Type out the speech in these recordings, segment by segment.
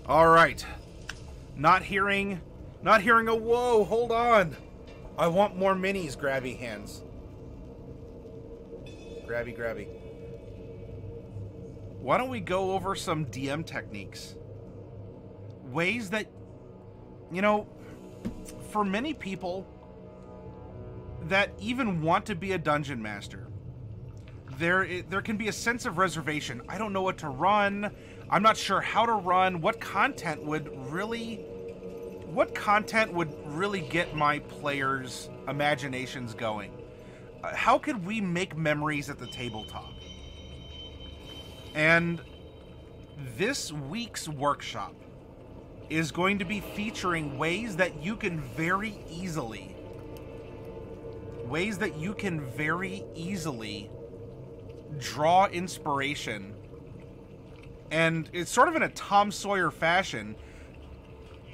All right. Not hearing a whoa, hold on. I want more minis, grabby hands. Grabby, grabby. Why don't we go over some DM techniques? Ways that, you know, for many people that even want to be a dungeon master, there can be a sense of reservation. I don't know what to run. I'm not sure how to run. What content would really get my players' imaginations going? How could we make memories at the tabletop? And this week's workshop is going to be featuring ways that you can very easily draw inspiration. And it's sort of in a Tom Sawyer fashion.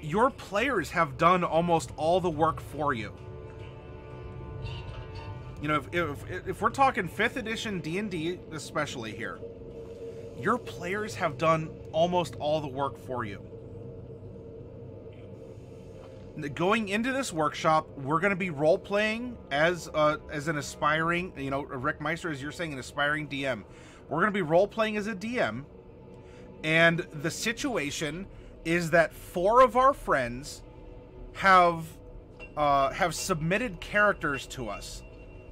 Your players have done almost all the work for you. You know, if we're talking 5th edition D&D especially here, your players have done almost all the work for you. Going into this workshop, we're going to be role-playing as an aspiring, you know, Rick Meister, as you're saying, an aspiring DM. We're going to be role-playing as a DM, and the situation is that 4 of our friends have submitted characters to us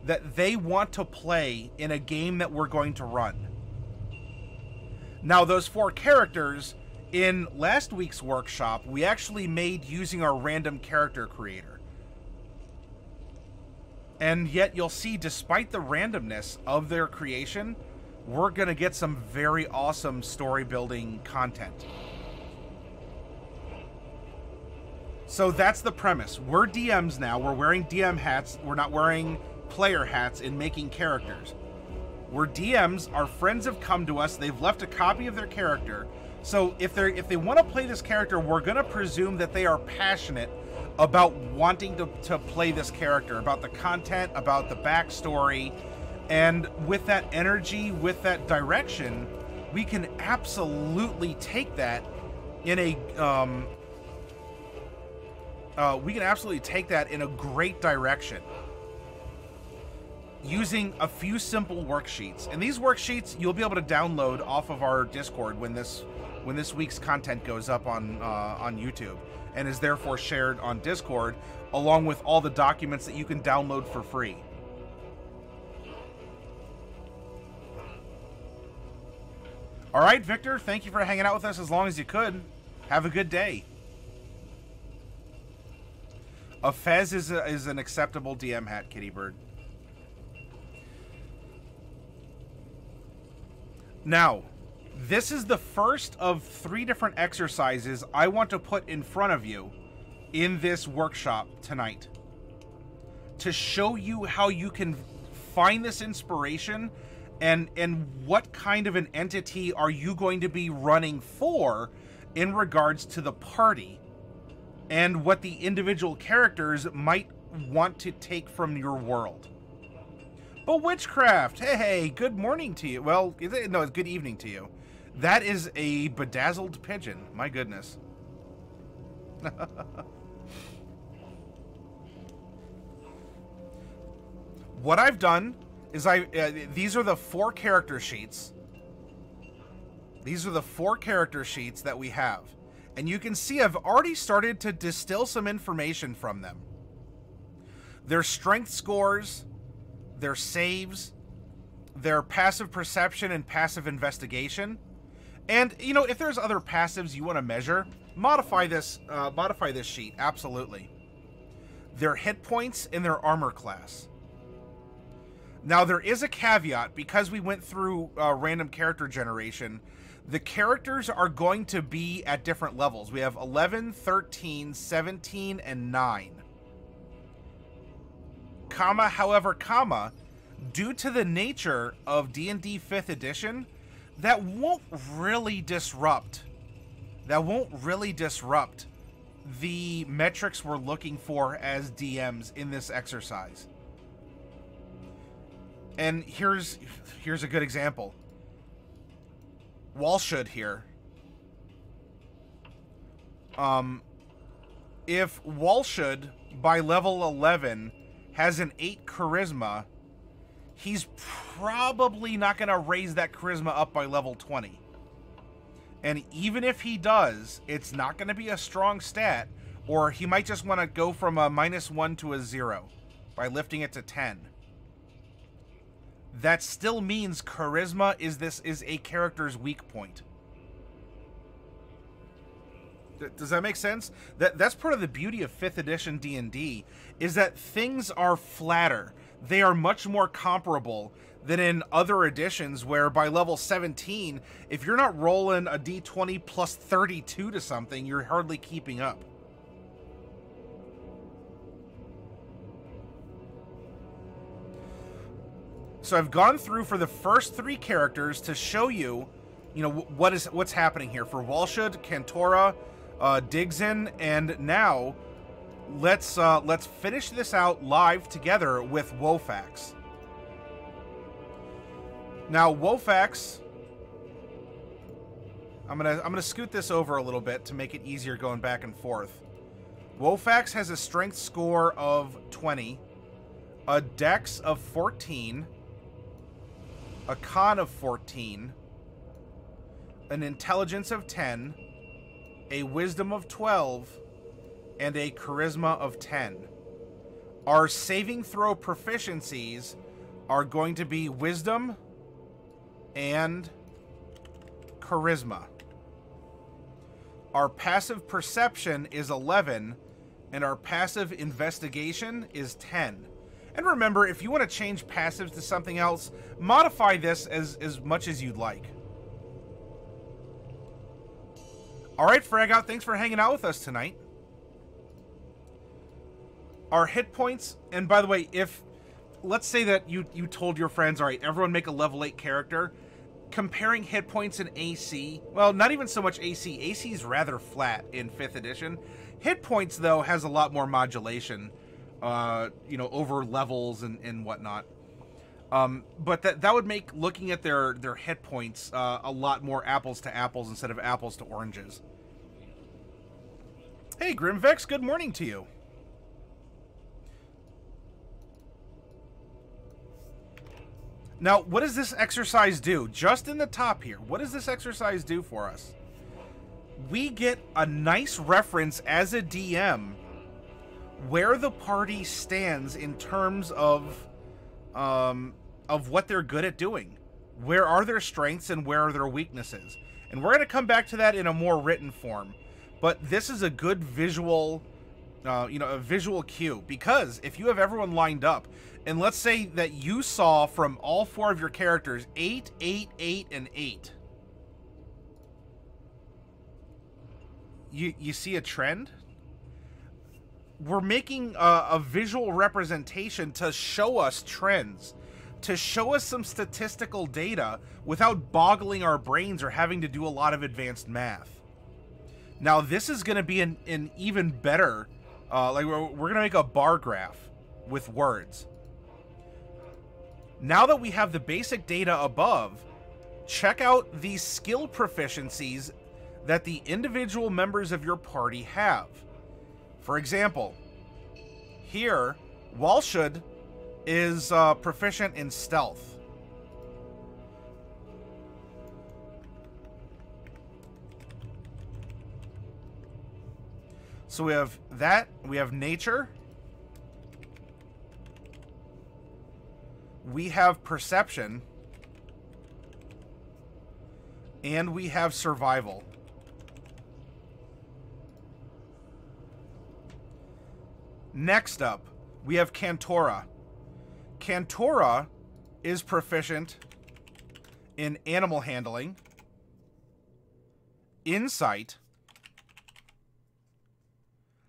that they want to play in a game that we're going to run. Now, those 4 characters, in last week's workshop, we actually made using our random character creator. And yet you'll see, despite the randomness of their creation, we're going to get some very awesome story building content. So that's the premise. We're DMs now. We're wearing DM hats. We're not wearing player hats in making characters. We're DMs. Our friends have come to us. They've left a copy of their character. So if they want to play this character, we're going to presume that they are passionate about wanting to play this character, about the content, about the backstory. And with that energy, with that direction, we can absolutely take that in a great direction, using a few simple worksheets. And these worksheets you'll be able to download off of our Discord when this week's content goes up on YouTube and is therefore shared on Discord, along with all the documents that you can download for free. All right, Victor, thank you for hanging out with us as long as you could. Have a good day. A fez is an acceptable DM hat, Kitty Bird. Now, this is the first of 3 different exercises I want to put in front of you in this workshop tonight, to show you how you can find this inspiration and what kind of an entity are you going to be running for in regards to the party, and what the individual characters might want to take from your world. But witchcraft, hey, good morning to you. Well, no, it's good evening to you. That is a bedazzled pigeon. My goodness. What I've done is these are the 4 character sheets. These are the 4 character sheets that we have. And you can see I've already started to distill some information from them. Their strength scores, their saves, their passive perception and passive investigation. And, you know, if there's other passives you want to measure, modify this sheet, absolutely. Their hit points and their armor class. Now, there is a caveat. Because we went through random character generation, the characters are going to be at different levels. We have 11, 13, 17, and 9. However, due to the nature of D&D 5th edition, that won't really disrupt the metrics we're looking for as DMs in this exercise. And here's a good example. Walshud here. If Walshud, by level 11, has an 8 charisma, he's probably not going to raise that charisma up by level 20. And even if he does, it's not going to be a strong stat, or he might just want to go from a -1 to a 0 by lifting it to 10. That still means charisma is a character's weak point. Does that make sense? That's part of the beauty of 5th edition D&D, is that things are flatter. They are much more comparable than in other editions where by level 17, if you're not rolling a d20 plus 32 to something, you're hardly keeping up. So I've gone through for the first 3 characters to show you, what's happening here for Walshud, Cantora, Digzin, and now let's finish this out live together with Wofax. Now Wofax, I'm gonna scoot this over a little bit to make it easier going back and forth. Wofax has a strength score of 20, a dex of 14, a con of 14, an intelligence of 10, a wisdom of 12, and a charisma of 10. Our saving throw proficiencies are going to be wisdom and charisma. Our passive perception is 11, and our passive investigation is 10. And remember, if you want to change passives to something else, modify this as much as you'd like. Alright, Fragout, thanks for hanging out with us tonight. Our hit points, and by the way, let's say that you told your friends, alright, everyone make a level 8 character, comparing hit points and AC, well, not even so much AC. AC is rather flat in 5th edition. Hit points, though, has a lot more modulation, over levels and whatnot. But that would make looking at their hit points a lot more apples to apples instead of apples to oranges. Hey, Grimvex, good morning to you. Now, what does this exercise do? Just in the top here, what does this exercise do for us? We get a nice reference as a DM where the party stands in terms of what they're good at doing. Where are their strengths and where are their weaknesses? And we're going to come back to that in a more written form. But this is a good visual, a visual cue. Because if you have everyone lined up, and let's say that you saw from all 4 of your characters 8, 8, 8, and 8. You see a trend? We're making a visual representation to show us trends, to show us some statistical data without boggling our brains or having to do a lot of advanced math. Now, this is going to be an even better, we're going to make a bar graph with words. Now that we have the basic data above, check out the skill proficiencies that the individual members of your party have. For example, here, Walshud is proficient in stealth. So we have that, we have nature, we have perception, and we have survival. Next up, we have Cantora. Cantora is proficient in animal handling, insight,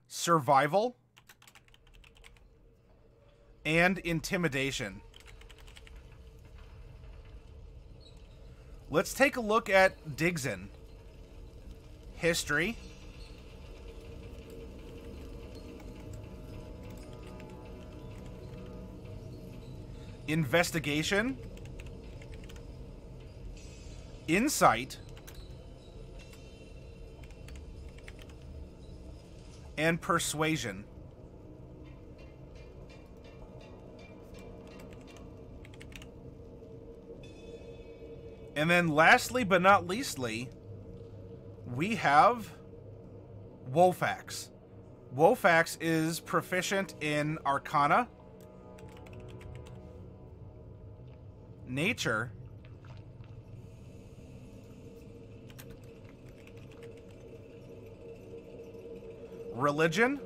survival, and intimidation. Let's take a look at Digzin. History, investigation, insight, and persuasion. And then lastly but not leastly, we have Wolfax. Wolfax is proficient in Arcana, Nature, Religion,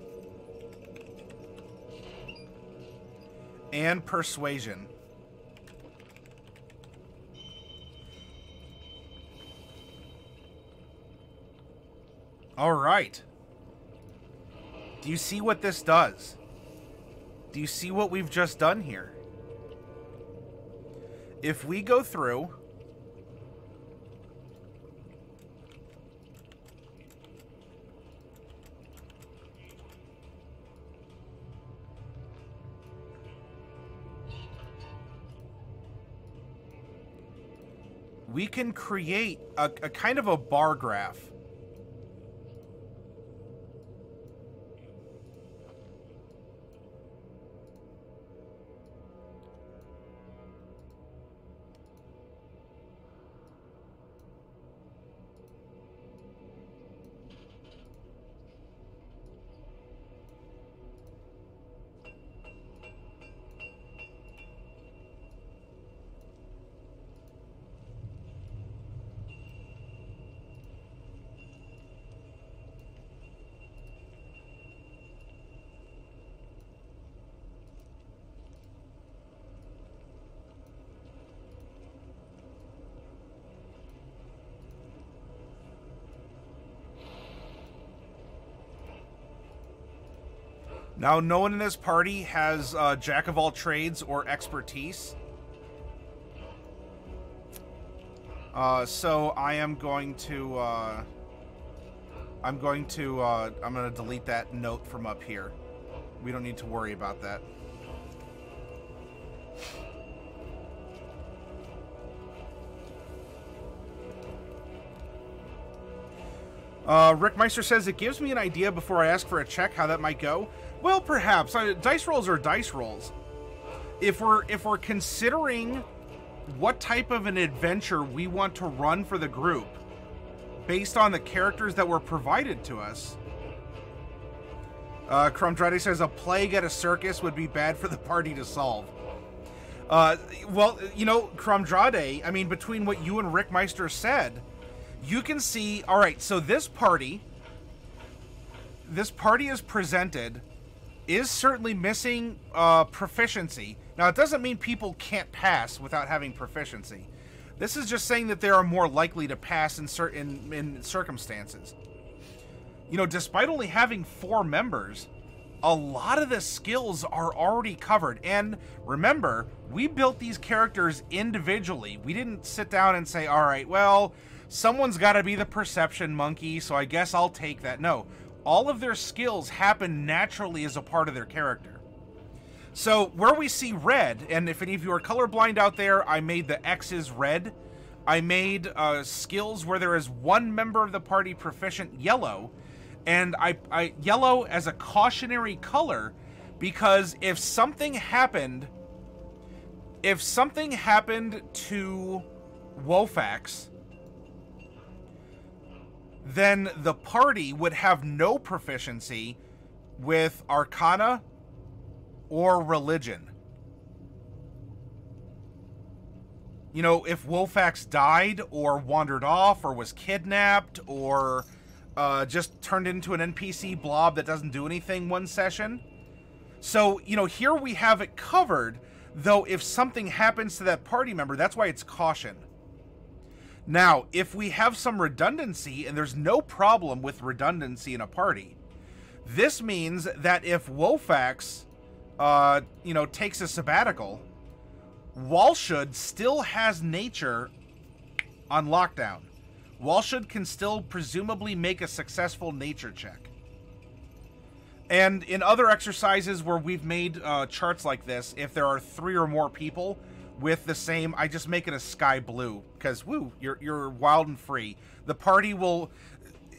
and Persuasion. All right. Do you see what this does? Do you see what we've just done here? If we go through we can create a kind of a bar graph. Now, no one in this party has Jack of all trades or expertise. So I am going to, I'm going to delete that note from up here. We don't need to worry about that. Rick Meister says, it gives me an idea before I ask for a check how that might go. Well, perhaps. Dice rolls are dice rolls. If we're considering what type of an adventure we want to run for the group based on the characters that were provided to us, Crumdrade says a plague at a circus would be bad for the party to solve. Well, you know, Crumdrade, I mean, between what you and Rick Meister said, you can see, all right, so this party is presented is certainly missing proficiency. Now, it doesn't mean people can't pass without having proficiency. This is just saying that they are more likely to pass in certain circumstances. You know, despite only having 4 members, a lot of the skills are already covered. And remember, we built these characters individually. We didn't sit down and say, all right, well, someone's got to be the perception monkey, so I guess I'll take that. No. All of their skills happen naturally as a part of their character. So where we see red, and if any of you are colorblind out there, I made the X's red. I made skills where there is 1 member of the party proficient yellow, and I yellow as a cautionary color because if something happened to Wolfax, then the party would have no proficiency with Arcana or Religion. You know, if Wolfax died or wandered off or was kidnapped or just turned into an NPC blob that doesn't do anything one session. So, you know, here we have it covered, though if something happens to that party member, that's why it's caution. Now, if we have some redundancy, and there's no problem with redundancy in a party, this means that if Wolfax, you know, takes a sabbatical, Walshud still has nature on lockdown. Walshud can still presumably make a successful nature check. And in other exercises where we've made charts like this, if there are 3 or more people with the same, I just make it a sky blue because woo, you're wild and free. The party will,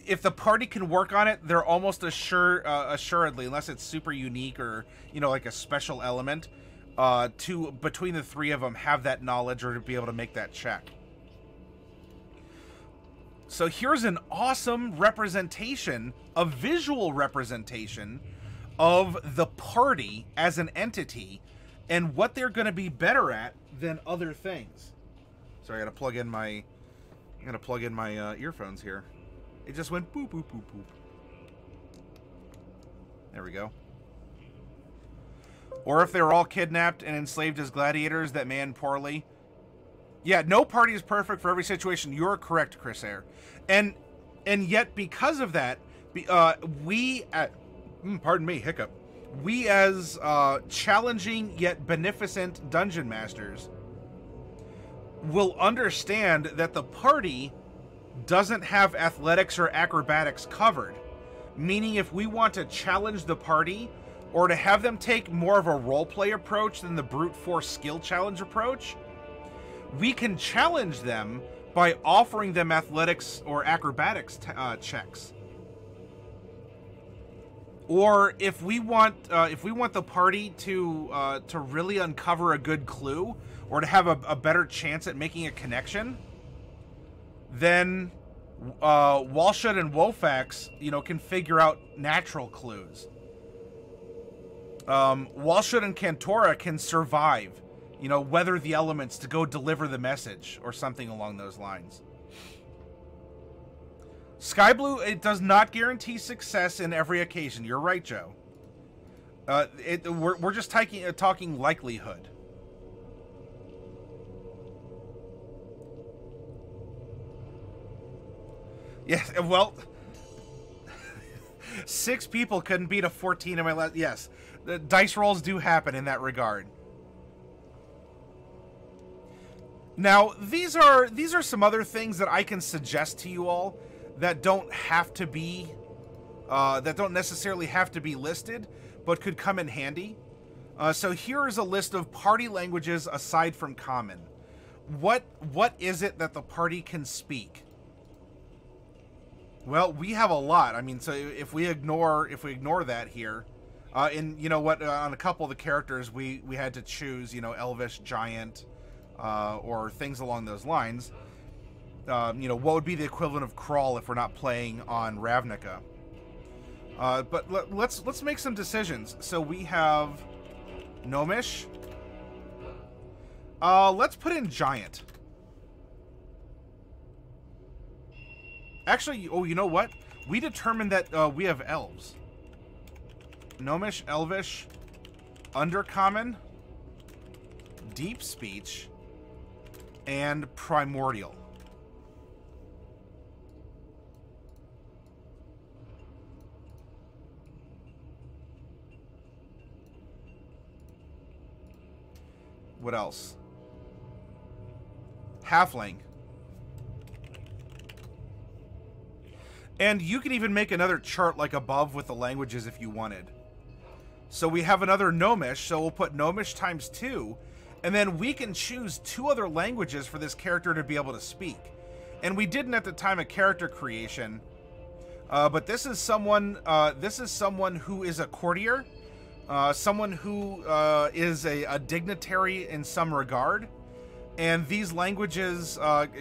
if the party can work on it, they're almost assuredly, unless it's super unique or, you know, like a special element, to, between the three of them, have that knowledge or to be able to make that check. So here's an awesome representation, a visual representation of the party as an entity and what they're going to be better at than other things. Sorry, I gotta plug in my earphones here. It just went boop, boop, boop, boop. There we go. Or if they were all kidnapped and enslaved as gladiators that man poorly. Yeah, no party is perfect for every situation. You're correct, Chris Air. And yet, because of that, pardon me, hiccup. We as challenging yet beneficent dungeon masters will understand that the party doesn't have athletics or acrobatics covered. Meaning if we want to challenge the party or to have them take more of a roleplay approach than the brute force skill challenge approach, we can challenge them by offering them athletics or acrobatics checks. Or if we want the party to really uncover a good clue or to have a better chance at making a connection, then Walshut and Wofax, you know, can figure out natural clues. Walshut and Cantora can survive, you know, weather the elements to go deliver the message or something along those lines. Sky Blue, it does not guarantee success in every occasion. You're right, Joe. We're just talking likelihood. Yes, well, 6 people couldn't beat a 14 in my last. Yes, the dice rolls do happen in that regard. Now, these are some other things that I can suggest to you all that don't have to be, that don't necessarily have to be listed, but could come in handy. So here is a list of party languages aside from common. What is it that the party can speak? Well, we have a lot. I mean, so if we ignore that here, and you know what, on a couple of the characters we had to choose, you know, Elvish, Giant, or things along those lines. You know, what would be the equivalent of Crawl if we're not playing on Ravnica? But let's make some decisions. So we have Gnomish. Let's put in Giant. Actually, oh, you know what? We determined that we have elves. Gnomish, Elvish, Undercommon, Deep Speech, and Primordial. What else? Halfling. And you can even make another chart like above with the languages if you wanted. So we have another Gnomish, so we'll put Gnomish times 2, and then we can choose 2 other languages for this character to be able to speak. And we didn't at the time of character creation, but this is someone who is a courtier, someone who is a dignitary in some regard, and these languages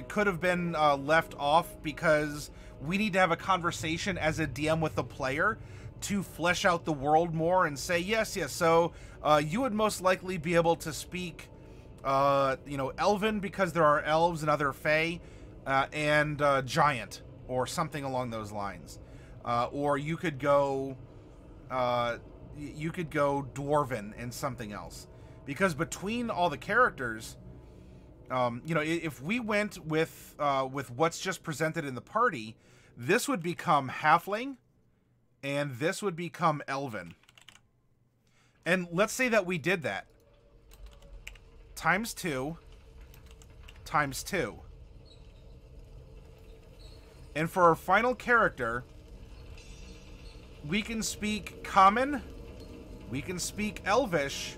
could have been left off because we need to have a conversation as a DM with the player to flesh out the world more and say, yes, so you would most likely be able to speak, you know, Elven because there are elves and other Fae, and Giant or something along those lines. Or you could go Dwarven and something else. Because between all the characters, you know, if we went with what's just presented in the party, this would become Halfling, and this would become Elven. And let's say that we did that. Times 2. Times 2. And for our final character, we can speak Common, we can speak Elvish,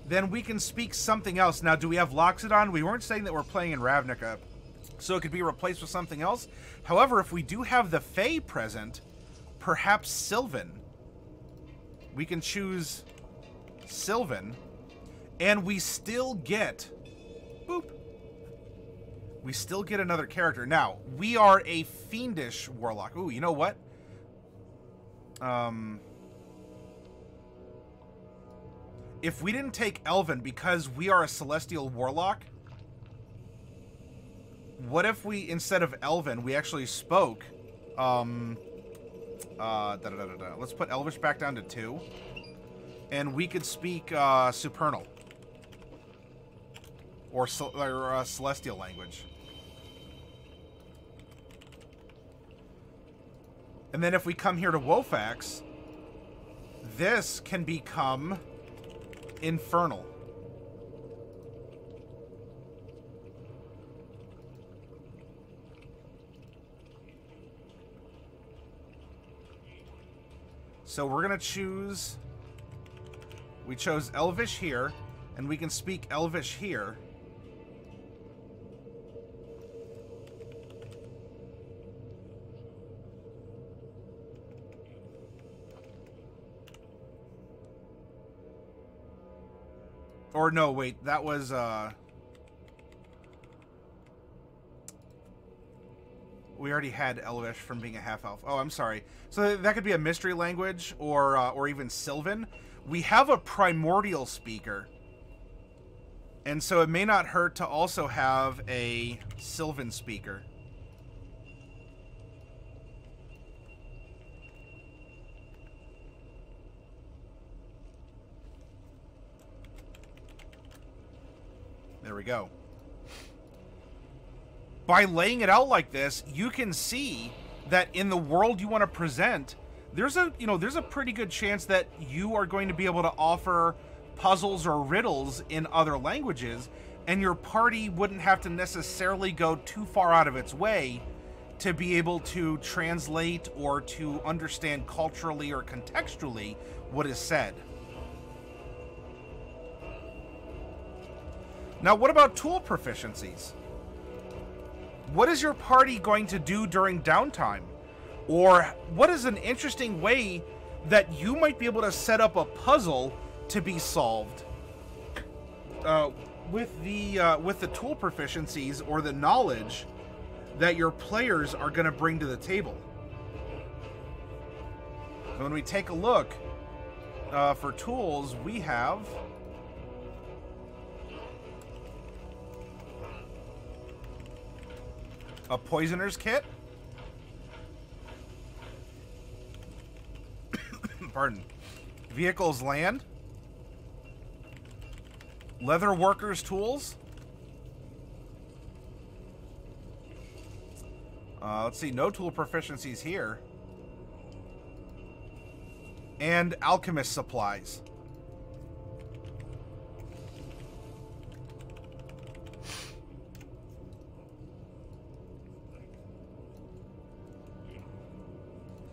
then we can speak something else. Now, do we have Loxodon? We weren't saying that we're playing in Ravnica, So it could be replaced with something else. However, if we do have the Fae present, perhaps Sylvan. We can choose Sylvan, and we still get... Boop. We still get another character. Now, we are a fiendish warlock. Ooh, you know what? If we didn't take Elven because we are a celestial warlock, what if we, instead of Elven, we actually spoke, let's put Elvish back down to 2, and we could speak, Supernal. Or Celestial language. And then if we come here to Wofax, this can become Infernal. So we're going to choose... We chose Elvish here, and we can speak Elvish here. Or no, wait, that was, we already had Elvish from being a half-elf. Oh, I'm sorry. So that could be a mystery language, or even Sylvan. We have a primordial speaker. And so it may not hurt to also have a Sylvan speaker. There we go. By laying it out like this, you can see that in the world you want to present, there's a pretty good chance that you are going to be able to offer puzzles or riddles in other languages, and your party wouldn't have to necessarily go too far out of its way to be able to translate or to understand culturally or contextually what is said. Now, what about tool proficiencies? What is your party going to do during downtime? Or what is an interesting way that you might be able to set up a puzzle to be solved with the tool proficiencies or the knowledge that your players are going to bring to the table? So when we take a look for tools, we have a poisoner's kit. Pardon. Vehicles land. Leather workers tools. Let's see, no tool proficiencies here. And alchemist supplies.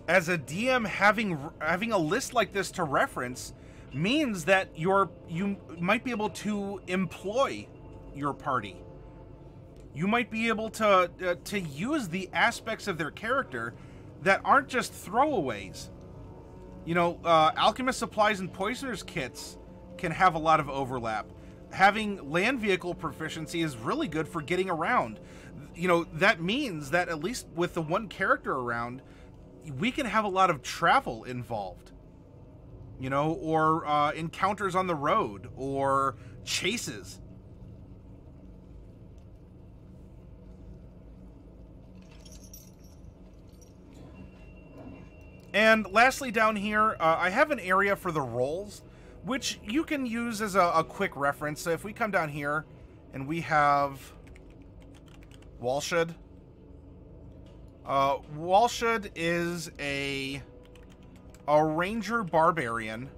As a DM, having a list like this to reference means that you might be able to employ your party. You might be able to use the aspects of their character that aren't just throwaways. You know, alchemist supplies and poisoners kits can have a lot of overlap. Having land vehicle proficiency is really good for getting around. You know, that means that at least with the one character around, we can have a lot of travel involved, you know, or encounters on the road, or chases. And lastly down here, I have an area for the roles, which you can use as a quick reference. So if we come down here and we have Walshud. Walshud is a ranger barbarian,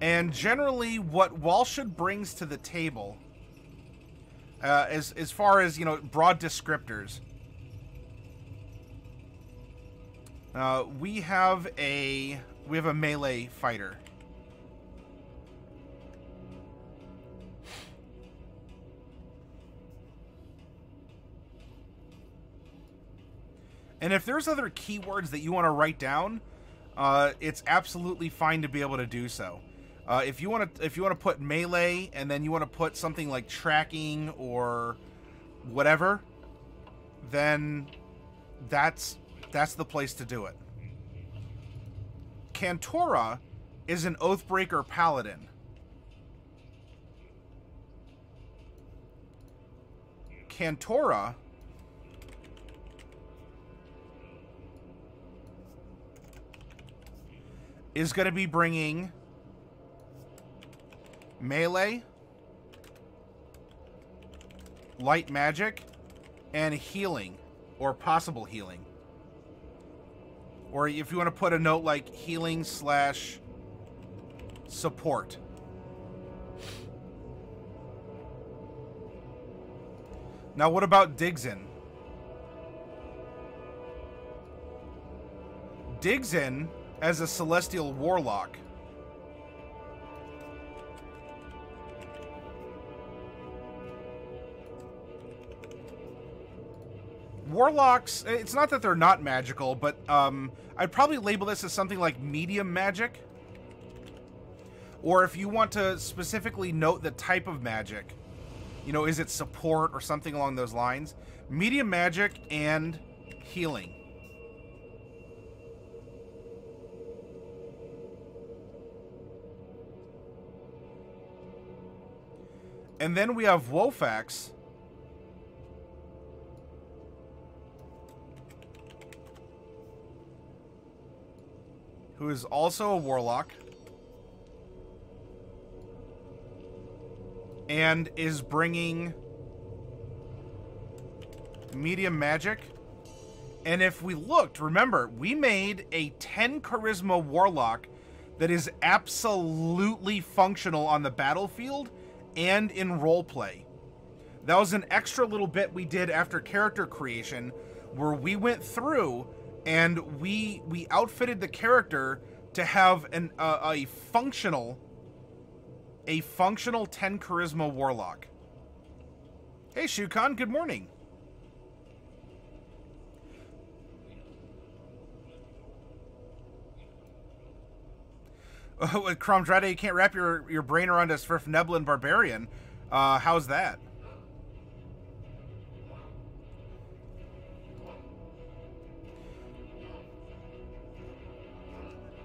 and generally what Walshud brings to the table, as far as, you know, broad descriptors, we have a melee fighter. And if there's other keywords that you want to write down, it's absolutely fine to be able to do so. If you want to put melee and then you want to put something like tracking or whatever, then that's the place to do it. Cantora is an Oathbreaker Paladin. Cantora is going to be bringing melee, light magic, and healing, or possible healing. Or if you want to put a note like healing / support. Now what about Digzin? Digzin, as a Celestial Warlock, Warlocks, it's not that they're not magical, but I'd probably label this as something like medium magic. Or if you want to specifically note the type of magic, you know, is it support or something along those lines? Medium magic and healing. And then we have Wofax, who is also a warlock and is bringing medium magic. And if we looked, remember, we made a 10 charisma warlock that is absolutely functional on the battlefield and in roleplay. That was an extra little bit we did after character creation, where we went through and we outfitted the character to have a functional 10 charisma warlock. Hey Shukan, good morning. With Cromdrada, you can't wrap your brain around a Svirfneblin barbarian. How's that?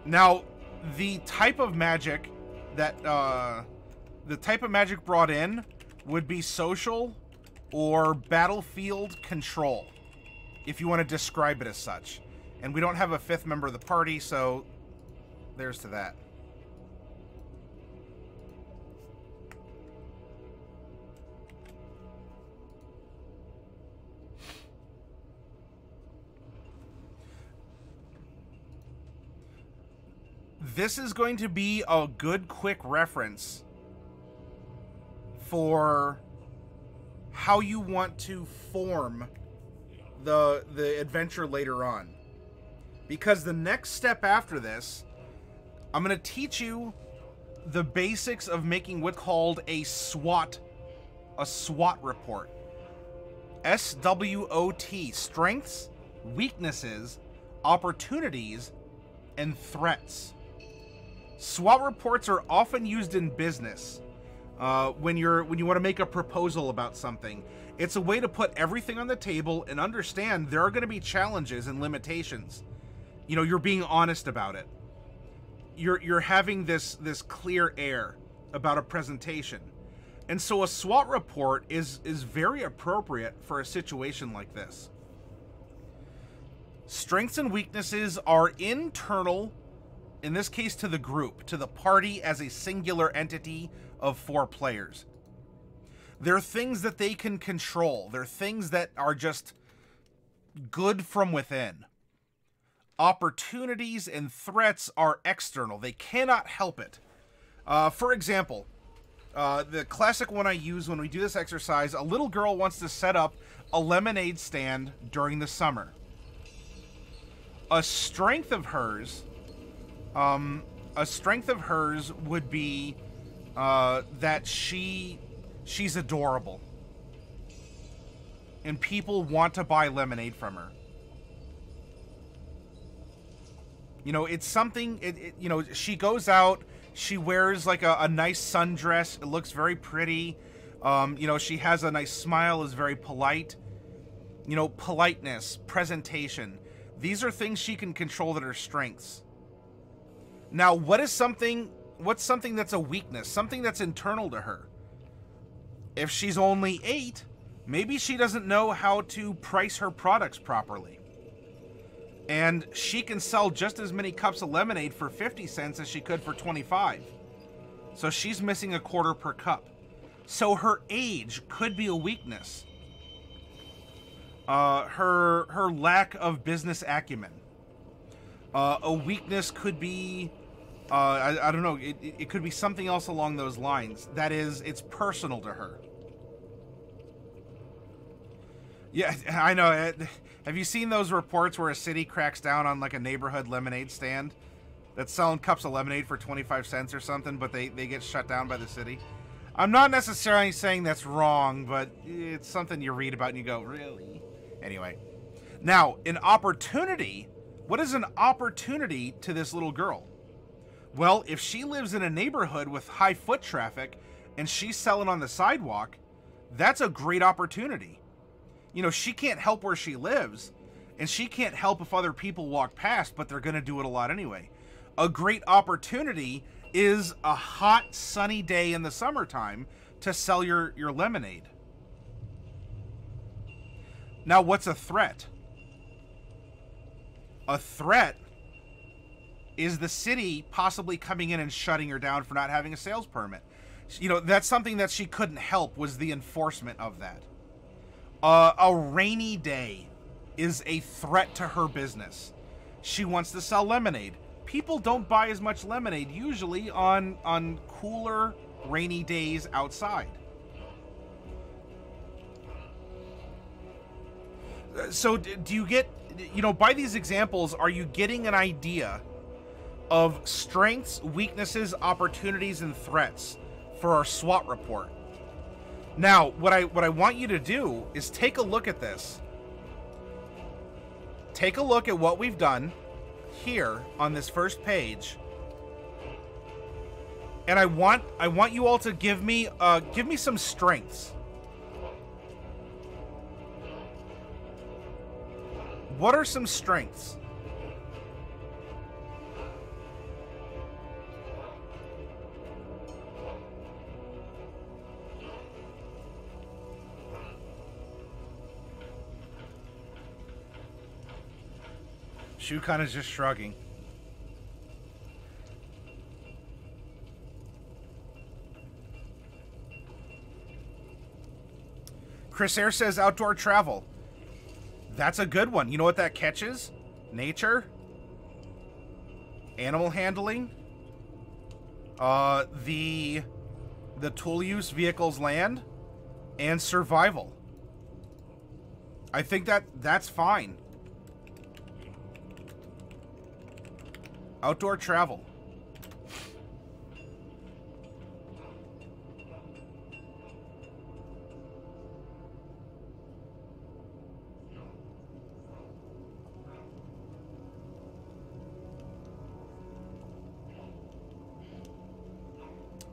Now, the type of magic that brought in would be social or battlefield control, if you want to describe it as such. And we don't have a 5th member of the party, so there's to that. This is going to be a good quick reference for how you want to form the adventure later on. Because the next step after this, I'm going to teach you the basics of making what's called a SWOT report. SWOT, strengths, weaknesses, opportunities, and threats. SWOT reports are often used in business when you want to make a proposal about something. It's a way to put everything on the table and understand there are going to be challenges and limitations. You know, you're being honest about it. You're having this clear air about a presentation. And so a SWOT report is very appropriate for a situation like this. Strengths and weaknesses are internal, in this case to the group, to the party as a singular entity of 4 players. They're things that they can control. They're things that are just good from within. Opportunities and threats are external. They cannot help it. For example, the classic one I use when we do this exercise, a little girl wants to set up a lemonade stand during the summer. A strength of hers would be that she's adorable, and people want to buy lemonade from her. You know, it's something, you know, she goes out, she wears like a nice sundress, it looks very pretty. You know, she has a nice smile, is very polite. You know, politeness, presentation. These are things she can control that are strengths. Now, what's something that's a weakness? Something that's internal to her. If she's only 8, maybe she doesn't know how to price her products properly. And she can sell just as many cups of lemonade for 50 cents as she could for 25. So she's missing a quarter per cup. So her age could be a weakness. Her lack of business acumen. A weakness could be, I don't know, it could be something else along those lines. That is, it's personal to her. Yeah, I know. Have you seen those reports where a city cracks down on like a neighborhood lemonade stand that's selling cups of lemonade for 25 cents or something, but they get shut down by the city? I'm not necessarily saying that's wrong, but it's something you read about and you go, really? Anyway. Now, an opportunity. What is an opportunity to this little girl? Well, if she lives in a neighborhood with high foot traffic and she's selling on the sidewalk, that's a great opportunity. You know, she can't help where she lives, and she can't help if other people walk past, but they're going to do it a lot anyway. A great opportunity is a hot, sunny day in the summertime to sell your lemonade. Now, what's a threat? A threat is the city possibly coming in and shutting her down for not having a sales permit. You know, that's something that she couldn't help, was the enforcement of that. A rainy day is a threat to her business. She wants to sell lemonade. People don't buy as much lemonade usually on cooler, rainy days outside. So do you get, you know, by these examples, are you getting an idea of strengths, weaknesses, opportunities, and threats for our SWOT report? Now, what I want you to do is take a look at this. Take a look at what we've done here on this first page. And I want you all to give me some strengths. What are some strengths? Shukan is just shrugging. Chris Air says outdoor travel. That's a good one. You know what that catches? Nature. Animal handling. The tool use, vehicles, land. And survival. I think that's fine. Outdoor travel.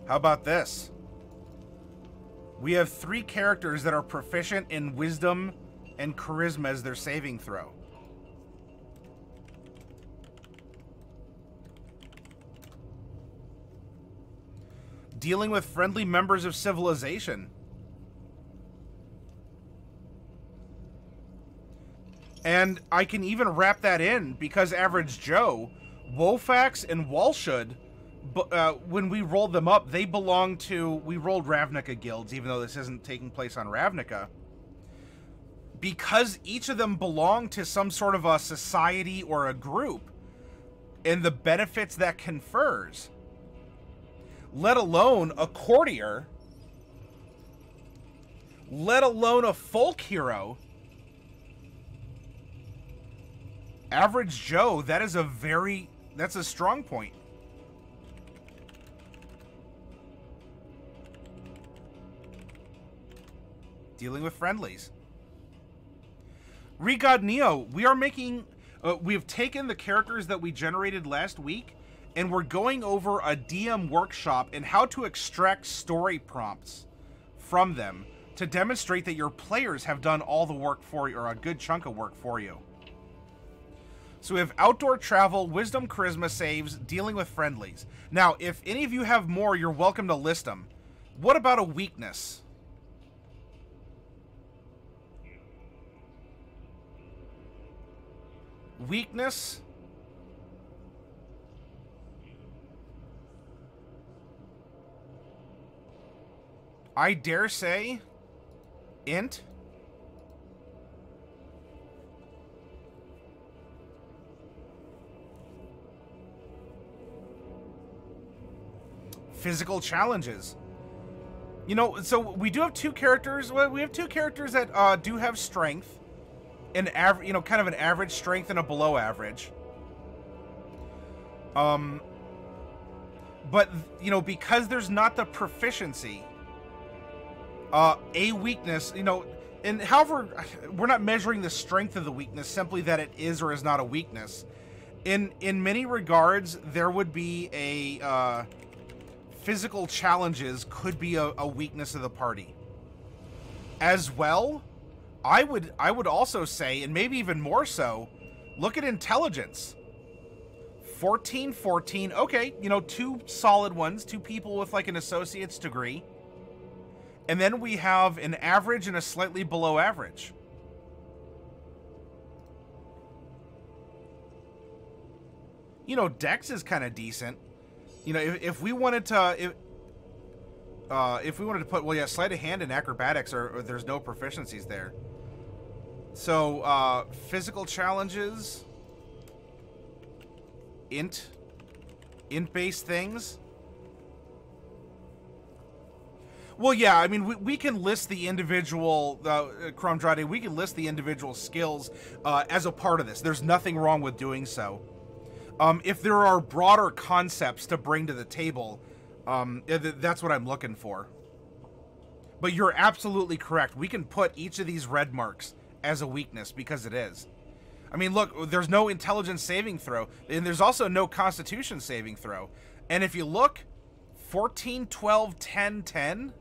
How about this? We have 3 characters that are proficient in wisdom and charisma as their saving throw. Dealing with friendly members of civilization. And I can even wrap that in because Average Joe, Wolfax, and Walshud, when we rolled them up, they belong to... We rolled Ravnica guilds, even though this isn't taking place on Ravnica. Because each of them belong to some sort of a society or a group, and the benefits that confers, let alone a courtier, let alone a folk hero, Average Joe, that's a strong point. Dealing with friendlies. Regod Neo, we are making... We've taken the characters that we generated last week, and we're going over a DM workshop and how to extract story prompts from them to demonstrate that your players have done all the work for you, or a good chunk of work for you. So we have outdoor travel, wisdom, charisma saves, dealing with friendlies. Now, if any of you have more, you're welcome to list them. What about a weakness? Weakness. I dare say int. Physical challenges. You know, so we do have two characters. Well, we have two characters that do have strength. An average, you know, kind of an average strength and a below average. But, you know, because there's not the proficiency, a weakness, you know, and however, we're not measuring the strength of the weakness, simply that it is or is not a weakness. In many regards, there would be a, physical challenges could be a weakness of the party. As well, I would also say, and maybe even more so, look at intelligence. 14, 14. Okay, you know, two solid ones, two people with like an associate's degree. And then we have an average and a slightly below average. You know, Dex is kind of decent. You know, if we wanted to, if we wanted to put, well, yeah, sleight of hand and acrobatics, or there's no proficiencies there. So, physical challenges, int-based things. Well, yeah, I mean, we can list the individual, Kromdrade, we can list the individual skills as a part of this. There's nothing wrong with doing so. If there are broader concepts to bring to the table, that's what I'm looking for. But you're absolutely correct. We can put each of these red marks as a weakness, because it is. I mean, look, there's no intelligence saving throw, and there's also no constitution saving throw. And if you look, 14, 12, 10, 10...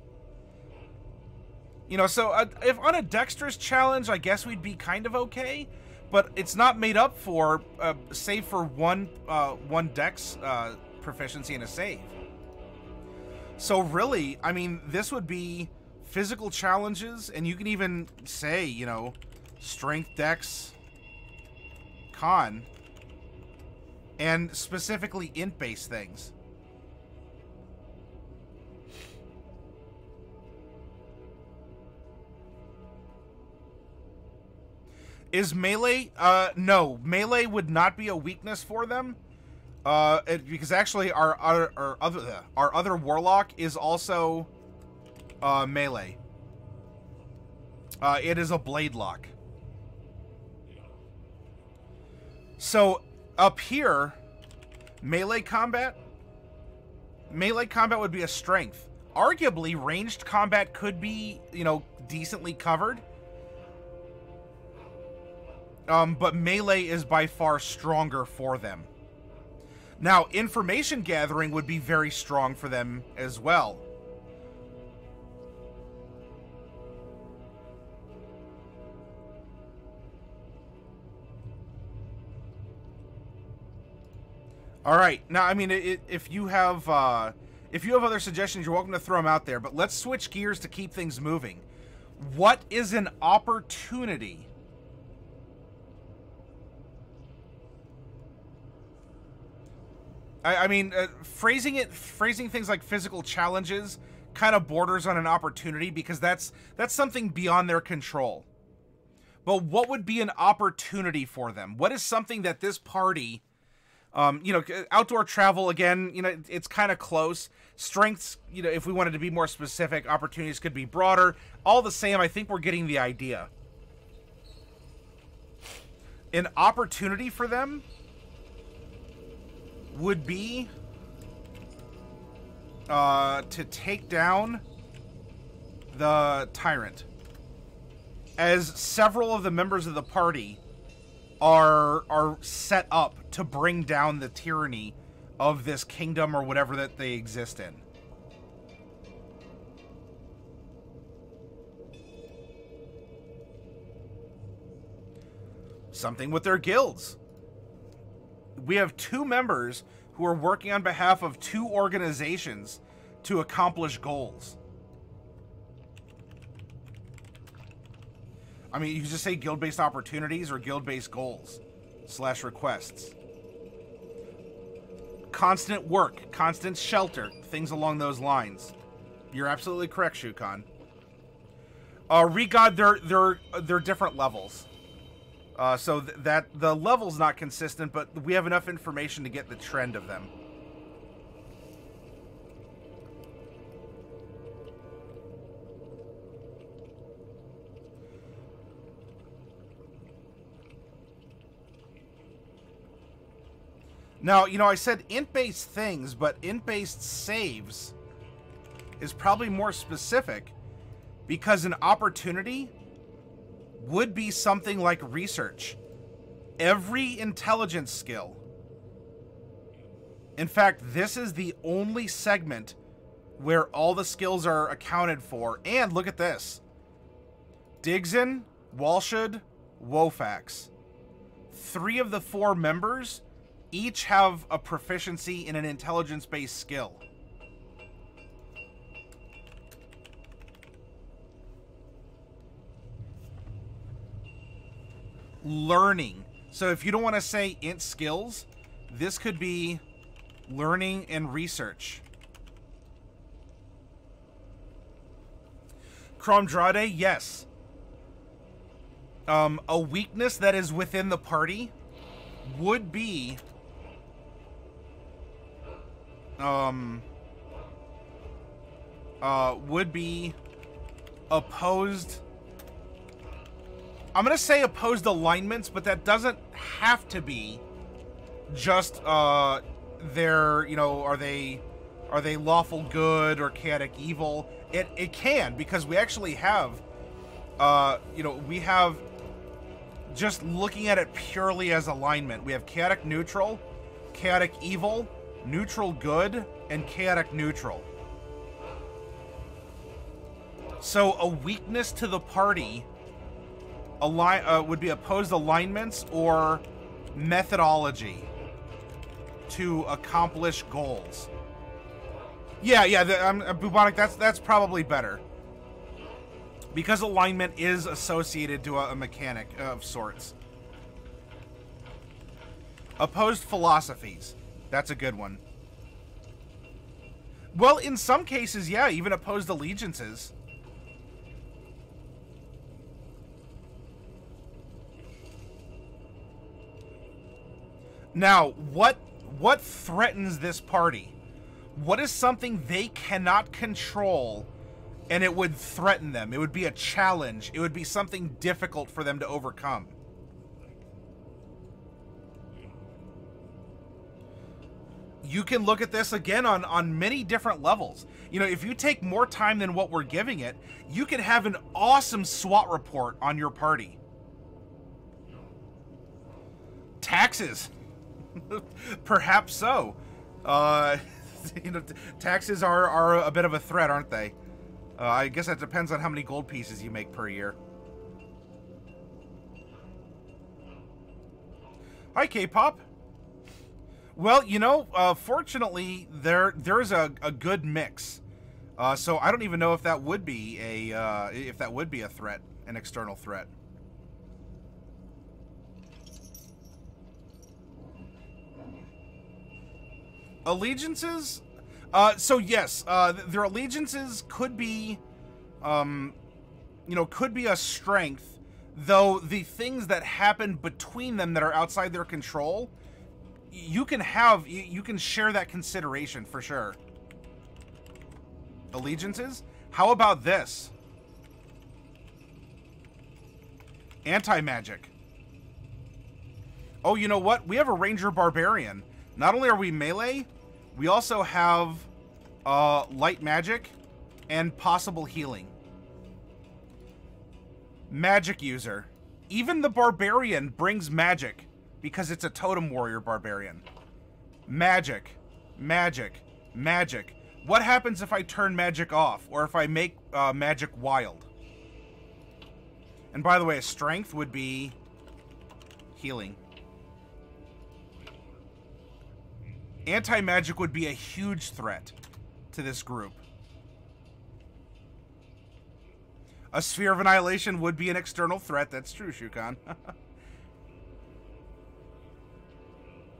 You know, so if on a dexterous challenge, I guess we'd be kind of okay, but it's not made up for, save for one dex proficiency and a save. So really, I mean, this would be physical challenges, and you can even say, you know, strength, dex, con, and specifically int-based things. Is melee? No. Melee would not be a weakness for them. Because actually our other warlock is also melee. It is a blade lock. So up here, melee combat would be a strength. Arguably, ranged combat could be, you know, decently covered. But melee is by far stronger for them. Now, information gathering would be very strong for them as well. All right. Now, I mean, if you have other suggestions, you're welcome to throw them out there. But let's switch gears to keep things moving. What is an opportunity? I mean, phrasing things like physical challenges kind of borders on an opportunity, because that's something beyond their control. But what would be an opportunity for them? What is something that this party, you know, outdoor travel, again, you know, it's kind of close. Strengths, you know, if we wanted to be more specific, opportunities could be broader. All the same, I think we're getting the idea. An opportunity for them would be to take down the tyrant, as several of the members of the party are set up to bring down the tyranny of this kingdom or whatever that they exist in. Something with their guilds. We have 2 members who are working on behalf of 2 organizations to accomplish goals. I mean, you can just say guild-based opportunities or guild-based goals / requests. Constant work, constant shelter, things along those lines. You're absolutely correct, Shukan. Regod, they're different levels. So that the level's not consistent, but we have enough information to get the trend of them. Now, you know, I said int-based things, but int-based saves is probably more specific because an opportunity would be something like research. Every intelligence skill. In fact, this is the only segment where all the skills are accounted for. And look at this. Digson, Walshud, Wofax. 3 of the 4 members each have a proficiency in an intelligence-based skill. Learning. So if you don't want to say int skills, this could be learning and research. Kromdrade, yes. A weakness that is within the party would be opposed. I'm gonna say opposed alignments, but that doesn't have to be just their, you know, are they lawful good or chaotic evil? It can, because we actually have you know, we have, just looking at it purely as alignment, we have chaotic neutral, chaotic evil, neutral good, and chaotic neutral. So a weakness to the party would be opposed alignments or methodology to accomplish goals. Yeah, Bubonic, that's probably better. Because alignment is associated to a mechanic of sorts. Opposed philosophies. That's a good one. Well, in some cases, yeah, even opposed allegiances. Now, what threatens this party? What is something they cannot control and it would threaten them? It would be a challenge. It would be something difficult for them to overcome. You can look at this again on many different levels. You know, if you take more time than what we're giving it, you can have an awesome SWOT report on your party. Taxes. Perhaps so. You know, taxes are a bit of a threat, aren't they? I guess that depends on how many gold pieces you make per year. Hi, K-pop. Well, you know, fortunately, there's a good mix. So I don't even know if that would be a threat, an external threat. Allegiances? So yes, their allegiances could be, you know, could be a strength, though the things that happen between them that are outside their control, you can share that consideration for sure. Allegiances? How about this? Anti-magic. Oh, you know what? We have a Ranger Barbarian. Not only are we melee, we also have light magic and possible healing. Magic user. Even the barbarian brings magic because it's a totem warrior barbarian. Magic, magic, magic. What happens if I turn magic off, or if I make magic wild? And by the way, strength would be healing. Anti-magic would be a huge threat to this group. A sphere of annihilation would be an external threat. That's true, Shukan.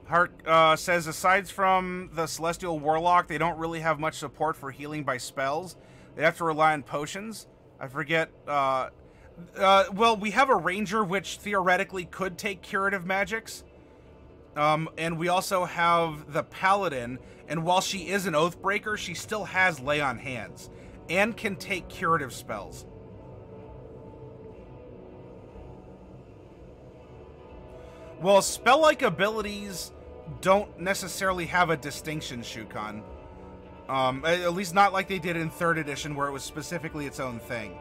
Hart says, aside from the Celestial Warlock, they don't really have much support for healing by spells. They have to rely on potions. I forget. Well, we have a Ranger, which theoretically could take curative magics. And we also have the Paladin, and while she is an Oathbreaker, she still has Lay on Hands, and can take curative spells. Well, spell-like abilities don't necessarily have a distinction, Shukan. At least not like they did in 3rd edition, where it was specifically its own thing.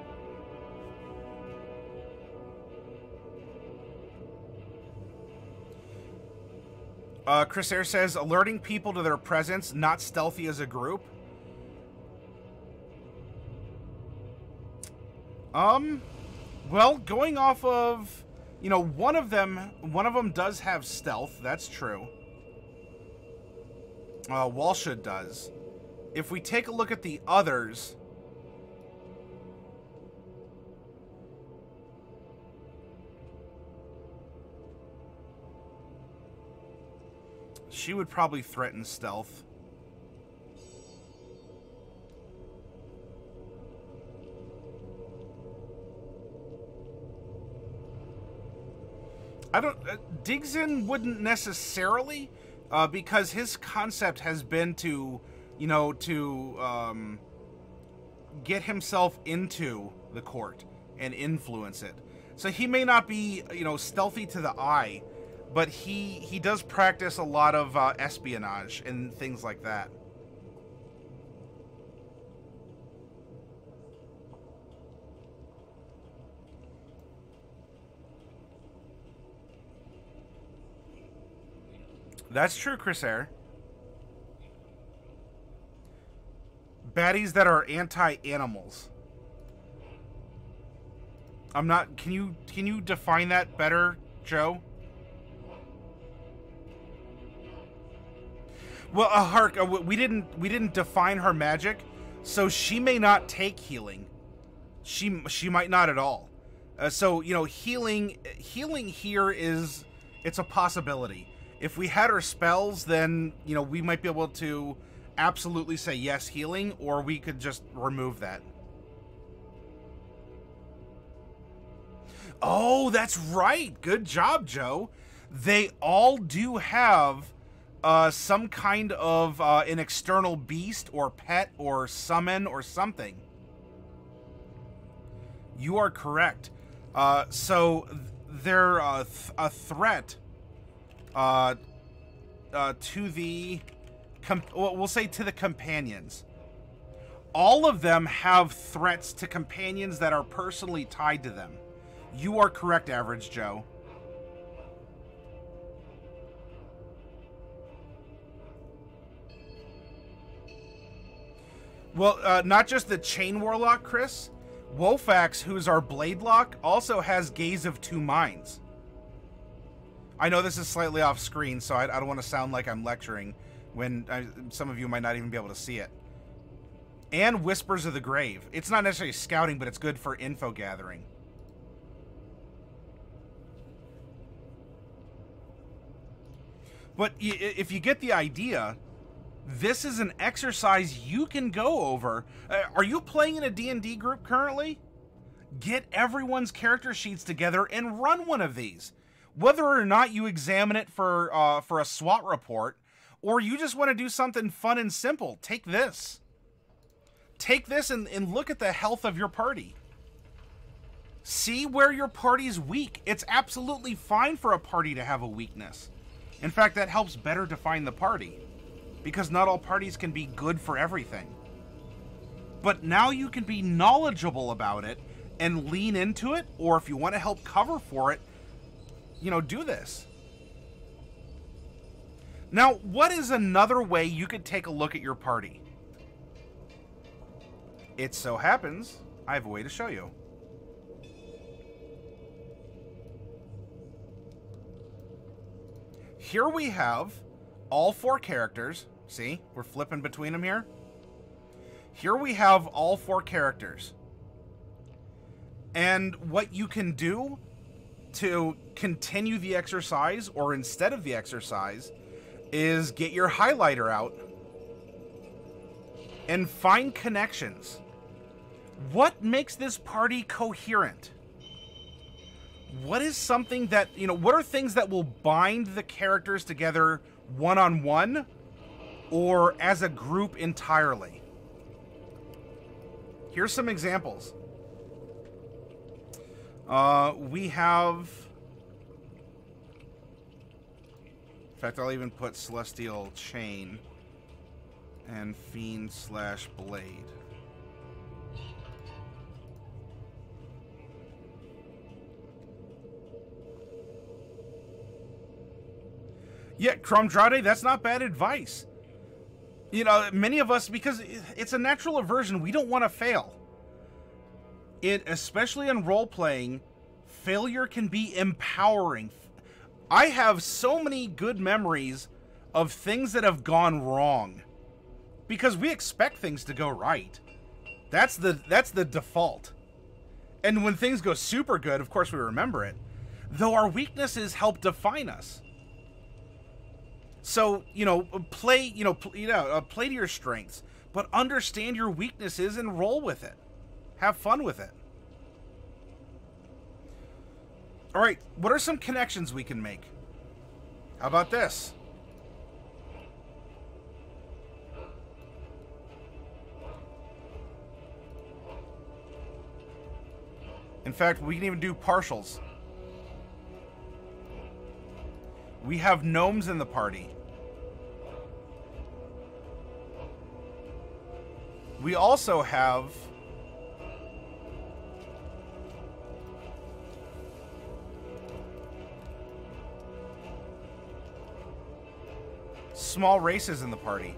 Chris Air says, alerting people to their presence, not stealthy as a group. Well, going off of, you know, one of them does have stealth, that's true. Walshud does. If we take a look at the others, she would probably threaten stealth. Digzin wouldn't necessarily, because his concept has been to, you know, to get himself into the court and influence it. So he may not be, you know, stealthy to the eye, but he does practice a lot of espionage and things like that. That's true, Chris Air. Baddies that are anti-animals. I'm not. Can you define that better, Joe? Well, Hark, we didn't define her magic, so she may not take healing. She might not at all. So, you know, healing here is, it's a possibility. If we had her spells, then, you know, we might be able to absolutely say yes, healing, or we could just remove that. Oh, that's right. Good job, Joe. They all do have some kind of an external beast or pet or summon or something. You are correct. So they're a threat to the, we'll say to the companions. All of them have threats to companions that are personally tied to them. You are correct, Average Joe. Well, not just the Chain Warlock, Chris. Wolfax, who's our Blade Lock, also has Gaze of Two Minds. I know this is slightly off screen, so I don't want to sound like I'm lecturing when some of you might not even be able to see it. And Whispers of the Grave. It's not necessarily scouting, but it's good for info gathering. But if you get the idea, this is an exercise you can go over. Are you playing in a D&D group currently? Get everyone's character sheets together and run one of these. Whether or not you examine it for a SWOT report, or you just want to do something fun and simple, take this. Take this and look at the health of your party. See where your party's weak. It's absolutely fine for a party to have a weakness. In fact, that helps better define the party, because not all parties can be good for everything. But now you can be knowledgeable about it and lean into it, or if you want to help cover for it, you know, do this. Now, what is another way you could take a look at your party? It so happens I have a way to show you. Here we have all 4 characters. See, we're flipping between them here. Here we have all 4 characters. And what you can do to continue the exercise, or instead of the exercise, is get your highlighter out and find connections. What makes this party coherent? What is something that, you know, what are things that will bind the characters together one-on-one or as a group entirely? Here's some examples. We have... In fact, I'll even put Celestial Chain and Fiend/Blade. Yeah, Crumdrade, that's not bad advice. You know, many of us, because it's a natural aversion, we don't want to fail. Especially in role-playing, failure can be empowering. I have so many good memories of things that have gone wrong. Because we expect things to go right. That's the default. And when things go super good, of course we remember it. Though our weaknesses help define us. So, you know, play to your strengths, but understand your weaknesses and roll with it. Have fun with it. All right, what are some connections we can make? How about this? In fact, we can even do partials. We have gnomes in the party. We also have small races in the party.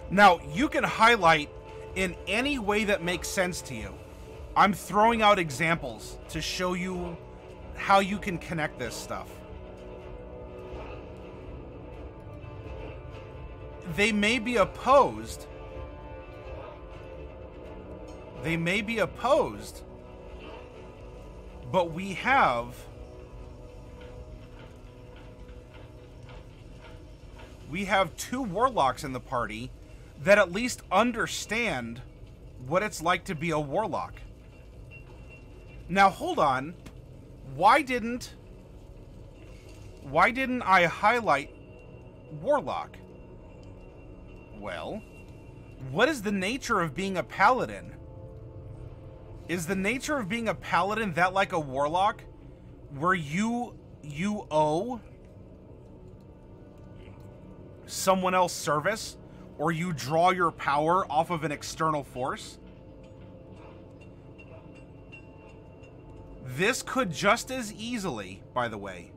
Now, you can highlight in any way that makes sense to you. I'm throwing out examples to show you how you can connect this stuff. They may be opposed. They may be opposed, but we have two warlocks in the party that at least understand what it's like to be a warlock. Now hold on. Why didn't I highlight warlock? Well, what is the nature of being a paladin? Is the nature of being a paladin that like a warlock, where you owe someone else service, or you draw your power off of an external force? This could just as easily, by the way,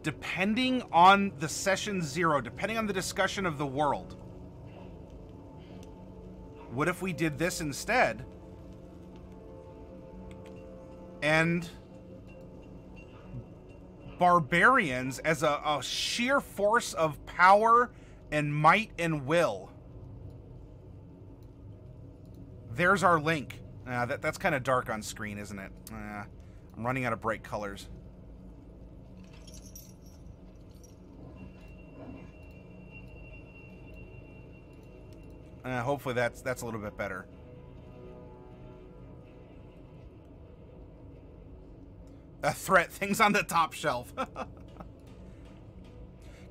depending on the session 0, depending on the discussion of the world. What if we did this instead? And barbarians as a sheer force of power and might and will. There's our link. That's kind of dark on screen, isn't it? I'm running out of bright colors. Hopefully that's a little bit better. A threat, things on the top shelf.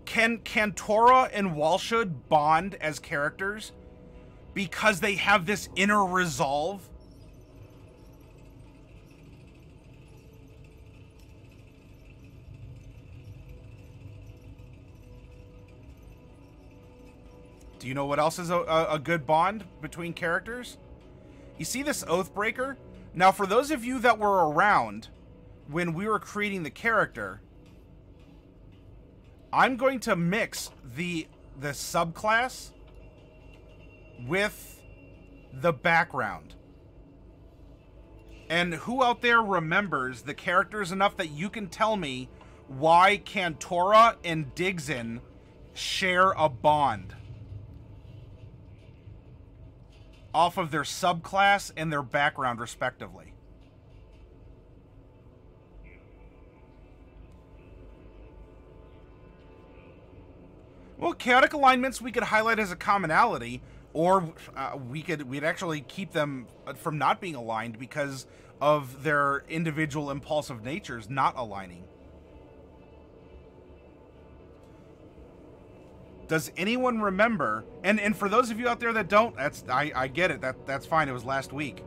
Can Tora and Walshud bond as characters because they have this inner resolve? Do you know what else is a good bond between characters? You see this Oathbreaker? Now, for those of you that were around when we were creating the character, I'm going to mix the subclass with the background. And who out there remembers the characters enough that you can tell me why Cantora and Digzin share a bond off of their subclass and their background, respectively? Well, chaotic alignments we could highlight as a commonality, or we'd actually keep them from not being aligned because of their individual impulsive natures not aligning. Does anyone remember? And for those of you out there that don't, I get it. That's fine. It was last week.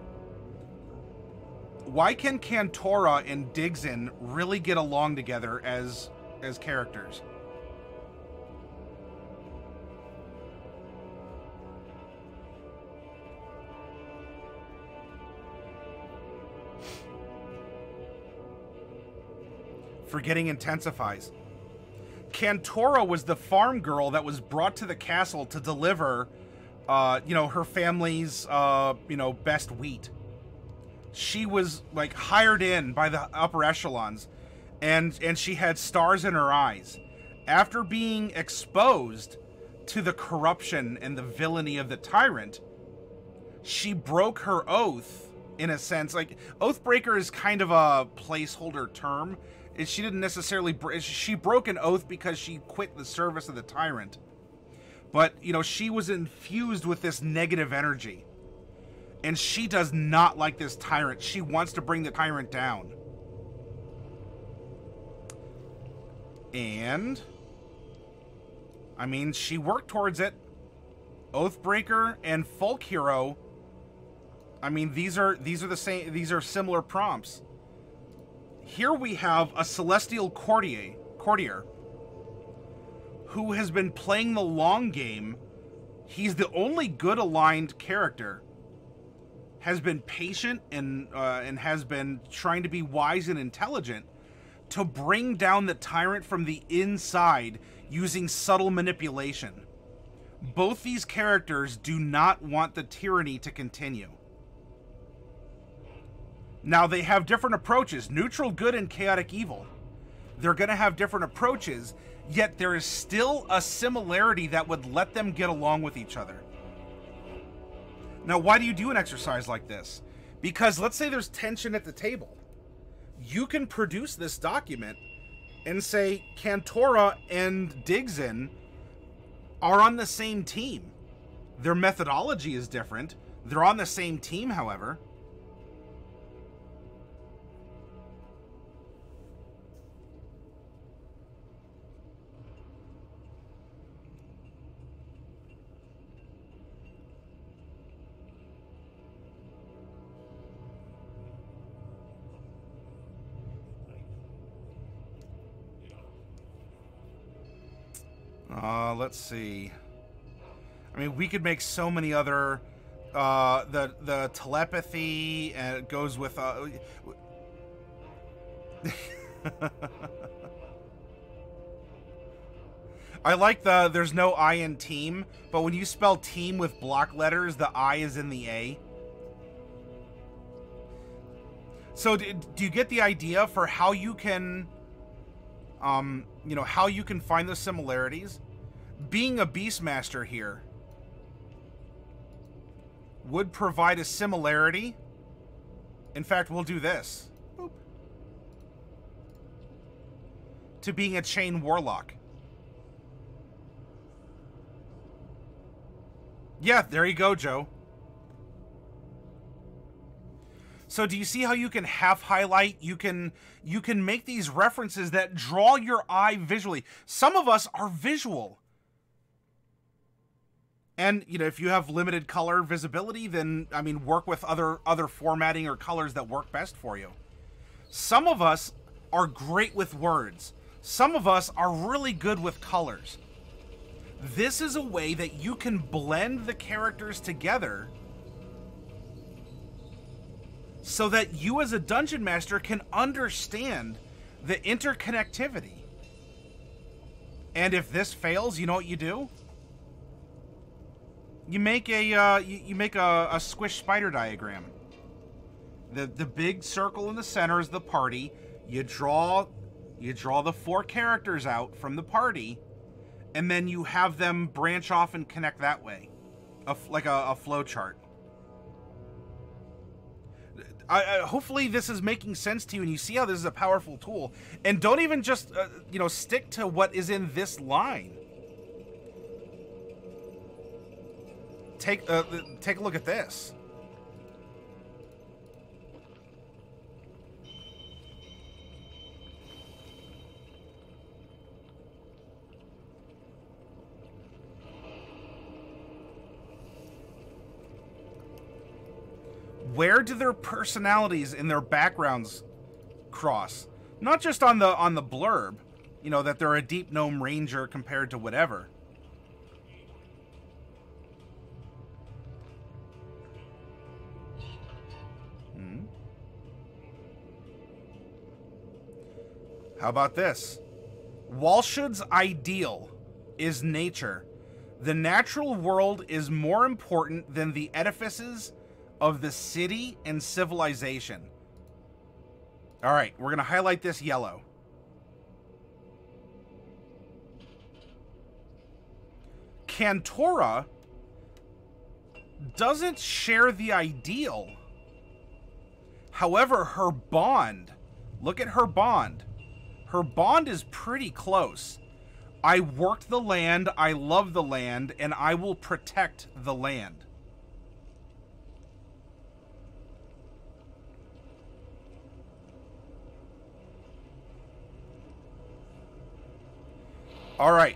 Why can Cantora and Digzin really get along together as characters? Forgetting intensifies. Cantora was the farm girl that was brought to the castle to deliver, her family's, best wheat. She was, like, hired in by the upper echelons, and she had stars in her eyes. After being exposed to the corruption and the villainy of the tyrant, she broke her oath, in a sense. Like, Oathbreaker is kind of a placeholder term. She didn't necessarily... She broke an oath because she quit the service of the tyrant. But, she was infused with this negative energy. And she does not like this tyrant. She wants to bring the tyrant down. And... I mean, she worked towards it. Oathbreaker and Folk Hero... I mean, these are the same... These are similar prompts. Here we have a Celestial Courtier who has been playing the long game. He's the only good aligned character. Has been patient and has been trying to be wise and intelligent to bring down the tyrant from the inside using subtle manipulation. Both these characters do not want the tyranny to continue. Now, they have different approaches. Neutral good and chaotic evil. They're going to have different approaches, yet there is still a similarity that would let them get along with each other. Now, why do you do an exercise like this? Because let's say there's tension at the table. You can produce this document and say Cantora and Digzin are on the same team. Their methodology is different. They're on the same team, however. Let's see. I mean, we could make so many other, the telepathy, and it goes with, I like there's no I in team, but when you spell team with block letters, the I is in the A. So do you get the idea for how you can, how you can find those similarities? Being a Beastmaster here would provide a similarity. In fact, we'll do this. Boop. To being a Chain Warlock. Yeah, there you go, Joe. So do you see how you can half highlight? You can make these references that draw your eye visually. Some of us are visual. And, if you have limited color visibility, then, I mean, work with other formatting or colors that work best for you. Some of us are great with words. Some of us are really good with colors. This is a way that you can blend the characters together so that you as a dungeon master can understand the interconnectivity. And if this fails, you know what you do? You make a squish spider diagram. The big circle in the center is the party. You draw the 4 characters out from the party, and then you have them branch off and connect that way, like a flow chart. Hopefully this is making sense to you, and you see how this is a powerful tool. And don't even just stick to what is in this line. Take a look at this. Where do their personalities and their backgrounds cross? Not just on the blurb, that they're a deep gnome ranger compared to whatever. How about this? Walshud's ideal is nature. The natural world is more important than the edifices of the city and civilization. All right, we're going to highlight this yellow. Cantora doesn't share the ideal. However, her bond, look at her bond. Her bond is pretty close. I worked the land, I love the land, and I will protect the land. All right,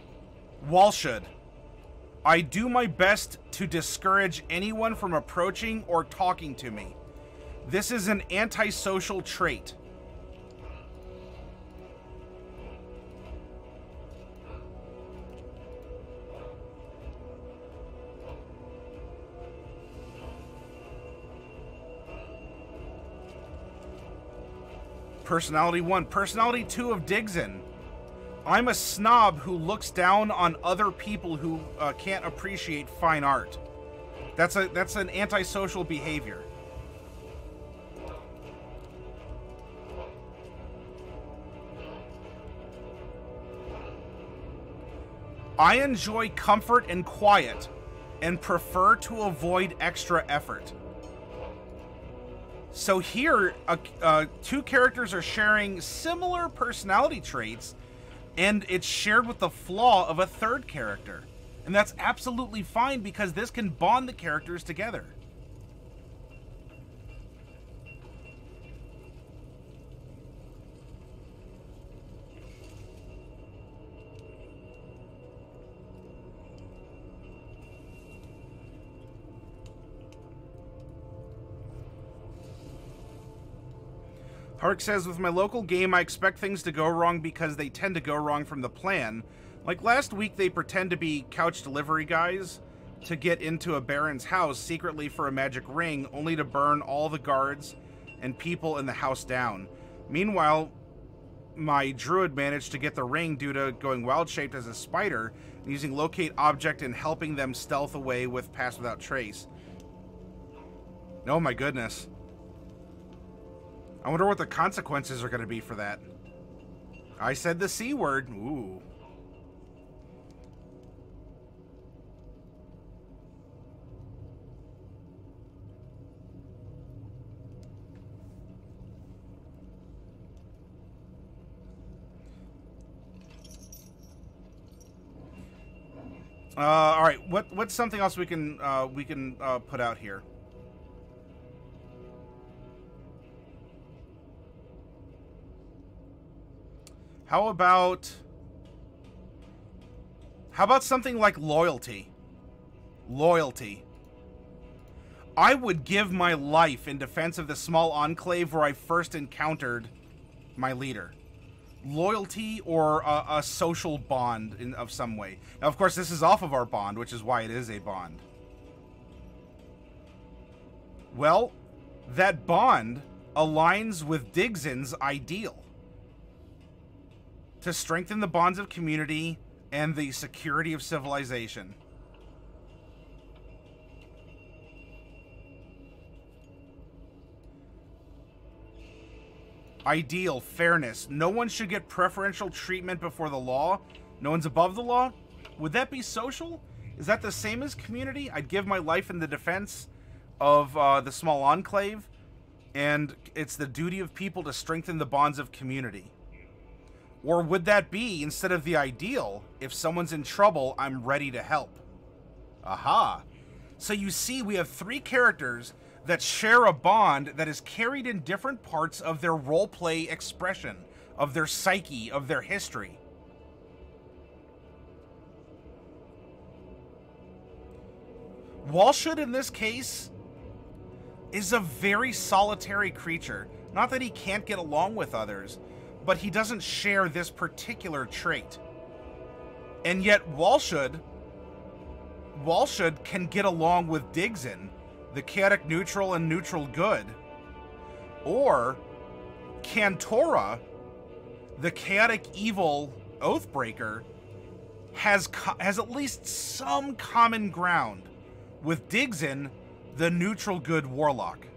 Walshud. I do my best to discourage anyone from approaching or talking to me. This is an antisocial trait. Personality 1. Personality 2 of Digson. I'm a snob who looks down on other people who can't appreciate fine art. That's an antisocial behavior. I enjoy comfort and quiet and prefer to avoid extra effort. So here, 2 characters are sharing similar personality traits, and it's shared with the flaw of a 3rd character. And that's absolutely fine because this can bond the characters together. Hark says, with my local game, I expect things to go wrong because they tend to go wrong from the plan. Like last week, they pretend to be couch delivery guys to get into a baron's house secretly for a magic ring, only to burn all the guards and people in the house down. Meanwhile, my druid managed to get the ring due to going wild-shaped as a spider and using locate object and helping them stealth away with pass without trace. Oh my goodness. I wonder what the consequences are going to be for that. I said the C word. Ooh. All right. What's something else we can put out here? How about something like loyalty? Loyalty. I would give my life in defense of the small enclave where I first encountered my leader. Loyalty or a social bond of some way. Now, of course, this is off of our bond, which is why it is a bond. Well, that bond aligns with Digzin's ideal to strengthen the bonds of community and the security of civilization. Ideal, fairness. No one should get preferential treatment before the law. No one's above the law. Would that be social? Is that the same as community? I'd give my life in the defense of the small enclave, and it's the duty of people to strengthen the bonds of community. Or would that be, instead of the ideal, if someone's in trouble, I'm ready to help? Aha. So you see, we have 3 characters that share a bond that is carried in different parts of their roleplay expression, of their psyche, of their history. Walshut, in this case, is a very solitary creature. Not that he can't get along with others, but he doesn't share this particular trait. And yet Walshut can get along with Digzin, the chaotic neutral and neutral good. Or Cantora, the chaotic evil oathbreaker, has at least some common ground with Digzin, the neutral good warlock.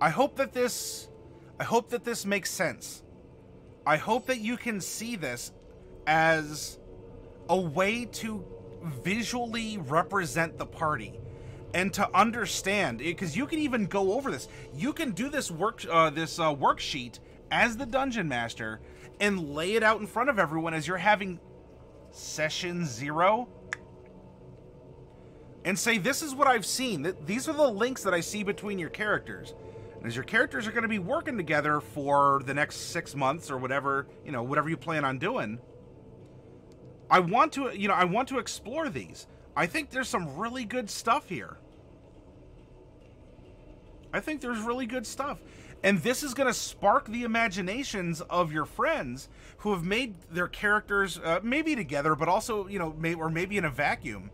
I hope that this makes sense. I hope that you can see this as a way to visually represent the party and to understand, because you can even go over this. You can do this worksheet as the dungeon master and lay it out in front of everyone as you're having session 0 and say, this is what I've seen. These are the links that I see between your characters. And as your characters are going to be working together for the next 6 months or whatever, whatever you plan on doing, I want to explore these. I think there's some really good stuff here. I think there's really good stuff. And this is going to spark the imaginations of your friends who have made their characters maybe together, but also, or maybe in a vacuum.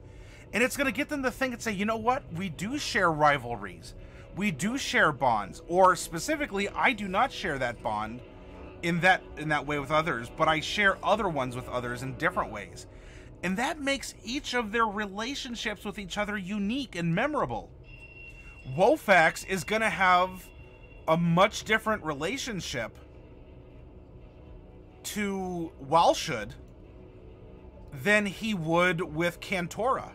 And it's going to get them to think and say, you know what? We do share rivalries. We do share bonds, or specifically, I do not share that bond in that way with others, but I share other ones with others in different ways. And that makes each of their relationships with each other unique and memorable. Wofax is going to have a much different relationship to Walshut than he would with Cantora.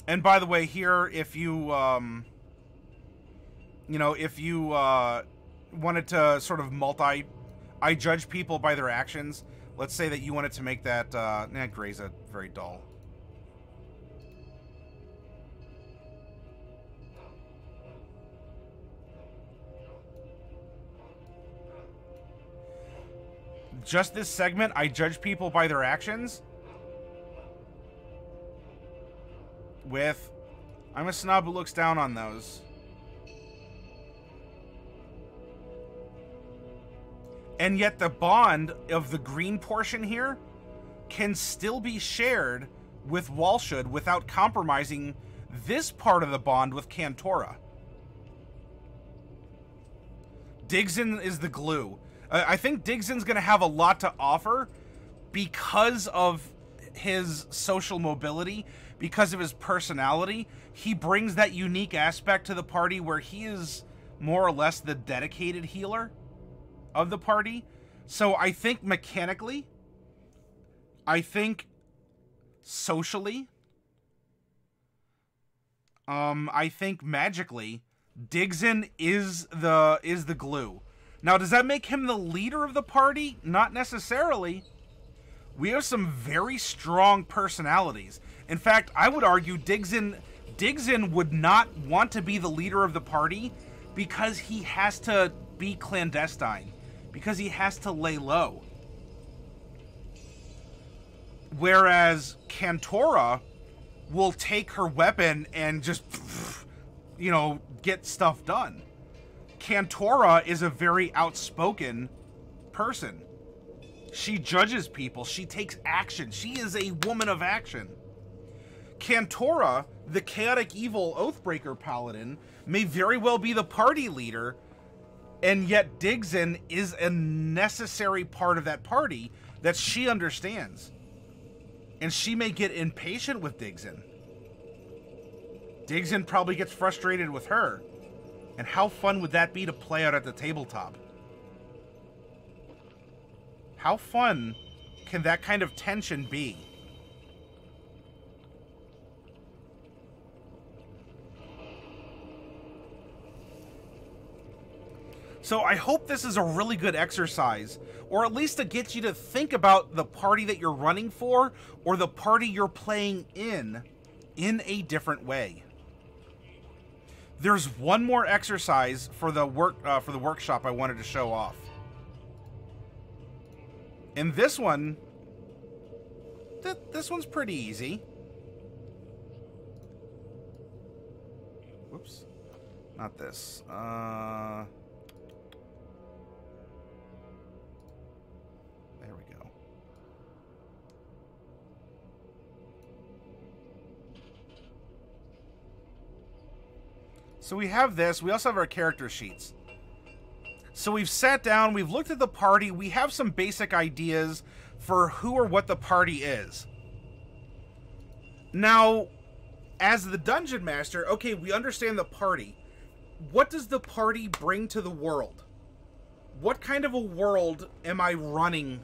And by the way, here, if you, wanted to sort of I judge people by their actions. Let's say that you wanted to make that, gray's very dull. Just this segment, I judge people by their actions. With, I'm a snob who looks down on those. And yet the bond of the green portion here can still be shared with Walshut without compromising this part of the bond with Cantora. Digzin is the glue. I think Digzin's going to have a lot to offer because of his social mobility, because of his personality. He brings that unique aspect to the party where he is more or less the dedicated healer of the party. So I think mechanically, I think socially, I think magically, Digzin is the glue. Now, does that make him the leader of the party? Not necessarily. We have some very strong personalities. In fact, I would argue Digzin would not want to be the leader of the party because he has to be clandestine because he has to lay low. Whereas Cantora will take her weapon and just, you know, get stuff done. Cantora is a very outspoken person. She judges people. She takes action. She is a woman of action. Cantora, the chaotic evil Oathbreaker paladin, may very well be the party leader, and yet Digzin is a necessary part of that party that she understands. And she may get impatient with Digzin. Digzin probably gets frustrated with her. And how fun would that be to play out at the tabletop? How fun can that kind of tension be? So I hope this is a really good exercise, or at least to get you to think about the party that you're running for, or the party you're playing in a different way. There's one more exercise for the workshop I wanted to show off. And this one, this one's pretty easy. Whoops, not this. There we go. So we have this. We also have our character sheets. So we've sat down, we've looked at the party, we have some basic ideas for who or what the party is. Now, as the dungeon master, okay, we understand the party. What does the party bring to the world? What kind of a world am I running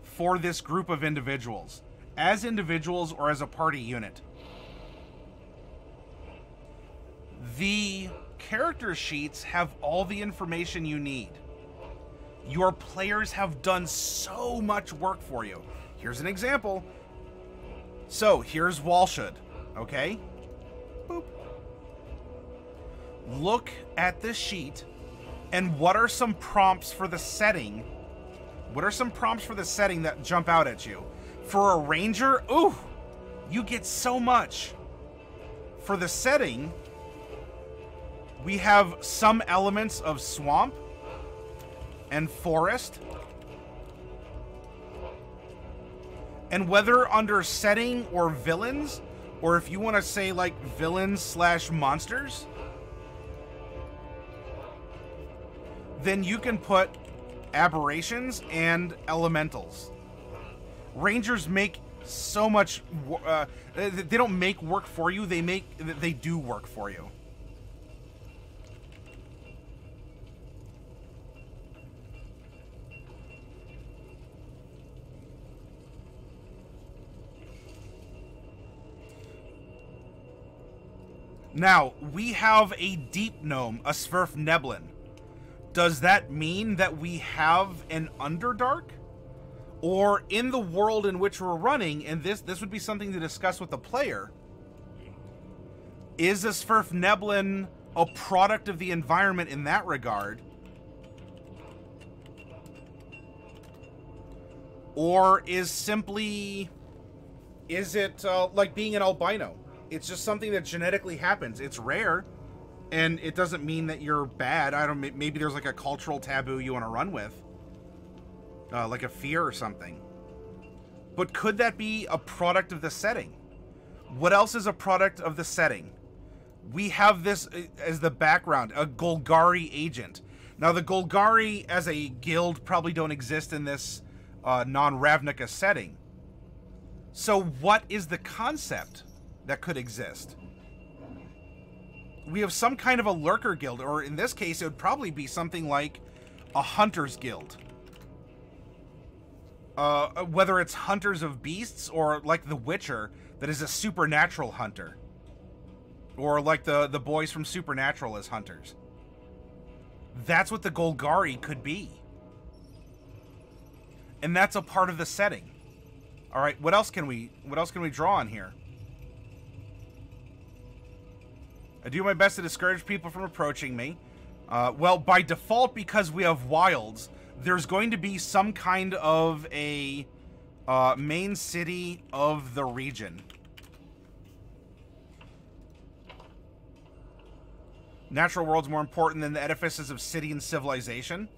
for this group of individuals? As individuals or as a party unit? The character sheets have all the information you need. Your players have done so much work for you. Here's an example. So, here's Walshud, okay? Boop. Look at the sheet, and what are some prompts for the setting? What are some prompts for the setting that jump out at you? For a ranger, ooh, you get so much. For the setting, we have some elements of swamp and forest. And whether under setting or villains, or if you want to say like villains slash monsters, then you can put aberrations and elementals. Rangers make so much, they don't make work for you, they do work for you. Now, we have a deep gnome, a Sverfneblin. Does that mean that we have an Underdark? Or in the world in which we're running, and this would be something to discuss with the player, is a Sverfneblin a product of the environment in that regard? Or is it like being an albino? It's just something that genetically happens. It's rare, and it doesn't mean that you're bad. Maybe there's like a cultural taboo you want to run with. Like a fear or something. But could that be a product of the setting? What else is a product of the setting? We have this as the background, a Golgari agent. Now, the Golgari as a guild probably don't exist in this non-Ravnica setting. So what is the concept that could exist? We have some kind of a lurker guild, or in this case, it would probably be something like a hunter's guild. Whether it's hunters of beasts, or like the Witcher, that is a supernatural hunter. Or like the boys from Supernatural as hunters. That's what the Golgari could be. And that's a part of the setting. Alright, what else can we draw on here? I do my best to discourage people from approaching me. Well, by default, because we have wilds, there's going to be some kind of a main city of the region. Natural world's more important than the edifices of city and civilization.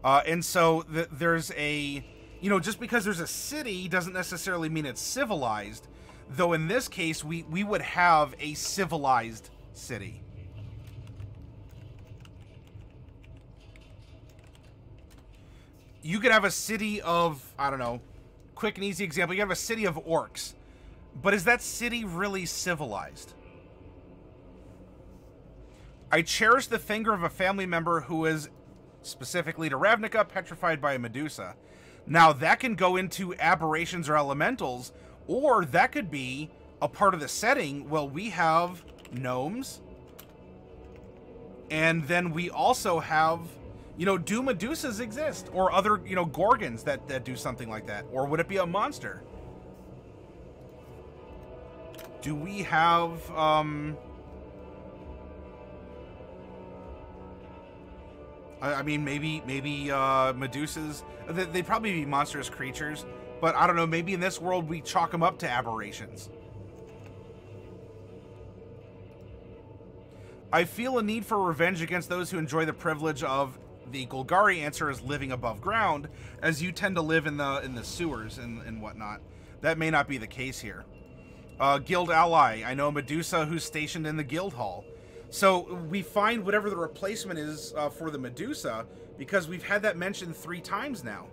And so there's a, you know, just because there's a city doesn't necessarily mean it's civilized. Though in this case, we would have a civilized city. You could have a city of, I don't know, quick and easy example. You have a city of orcs. But is that city really civilized? I cherish the finger of a family member who is, specifically to Ravnica, petrified by a Medusa. Now, that can go into aberrations or elementals, or that could be a part of the setting. Well, we have gnomes, and then we also have, you know, do Medusas exist? Or other, you know, Gorgons that do something like that? Or would it be a monster? Do we have, I mean, maybe Medusas, they'd probably be monstrous creatures, but I don't know, maybe in this world we chalk them up to aberrations. I feel a need for revenge against those who enjoy the privilege of, the Golgari answer is living above ground, as you tend to live in the sewers and whatnot. That may not be the case here. Guild ally, I know a Medusa who's stationed in the guild hall. So we find whatever the replacement is for the Medusa, because we've had that mentioned 3 times now.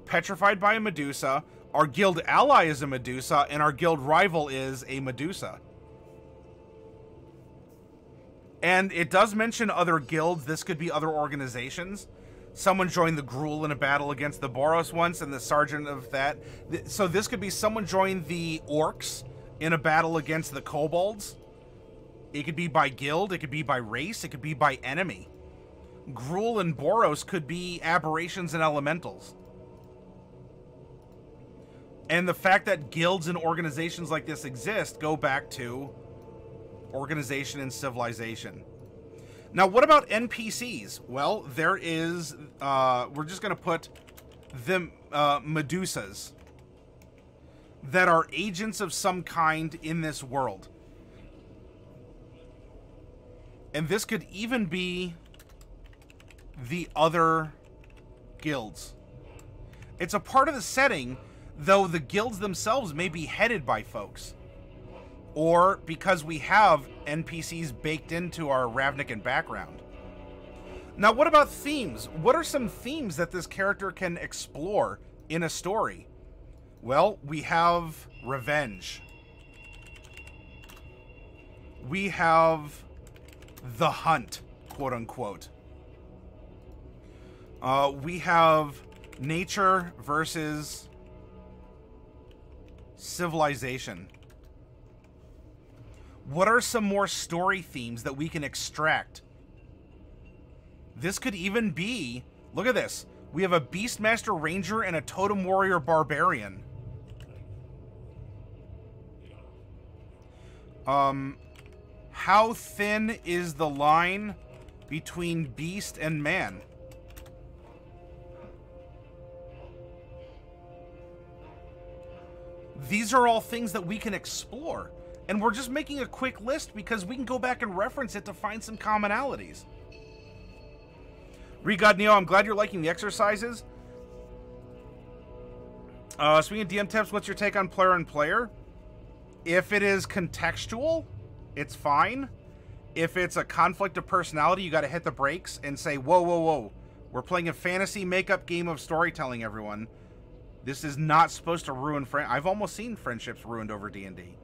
Petrified by a Medusa, our guild ally is a Medusa, and our guild rival is a Medusa. And it does mention other guilds. This could be other organizations. Someone joined the Gruul in a battle against the Boros once, and the sergeant of that. So this could be someone joined the Orcs in a battle against the Kobolds. It could be by guild, it could be by race, it could be by enemy. Gruul and Boros could be aberrations and elementals. And the fact that guilds and organizations like this exist go back to organization and civilization. Now, what about NPCs? Well, there is, we're just going to put them, Medusas, that are agents of some kind in this world. And this could even be the other guilds. It's a part of the setting, though the guilds themselves may be headed by folks. Or because we have NPCs baked into our Ravnican background. Now, what about themes? What are some themes that this character can explore in a story? Well, we have revenge. We have the hunt, quote unquote. We have nature versus civilization. What are some more story themes that we can extract? This could even be, look at this. We have a Beastmaster Ranger and a Totem Warrior Barbarian. How thin is the line between beast and man? These are all things that we can explore. And we're just making a quick list because we can go back and reference it to find some commonalities. Regod Neo, I'm glad you're liking the exercises. Speaking of DM tips, what's your take on player and player? If it is contextual, it's fine. If it's a conflict of personality, you got to hit the brakes and say, whoa, whoa, whoa. We're playing a fantasy makeup game of storytelling, everyone. This is not supposed to ruin I've almost seen friendships ruined over D&D.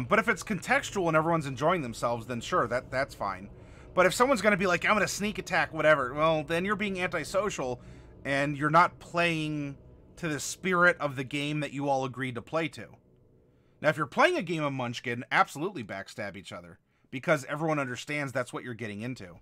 But if it's contextual and everyone's enjoying themselves, then sure, that's fine. But if someone's going to be like, I'm going to sneak attack, whatever, well, then you're being antisocial and you're not playing to the spirit of the game that you all agreed to play to. Now, if you're playing a game of Munchkin, absolutely backstab each other because everyone understands that's what you're getting into.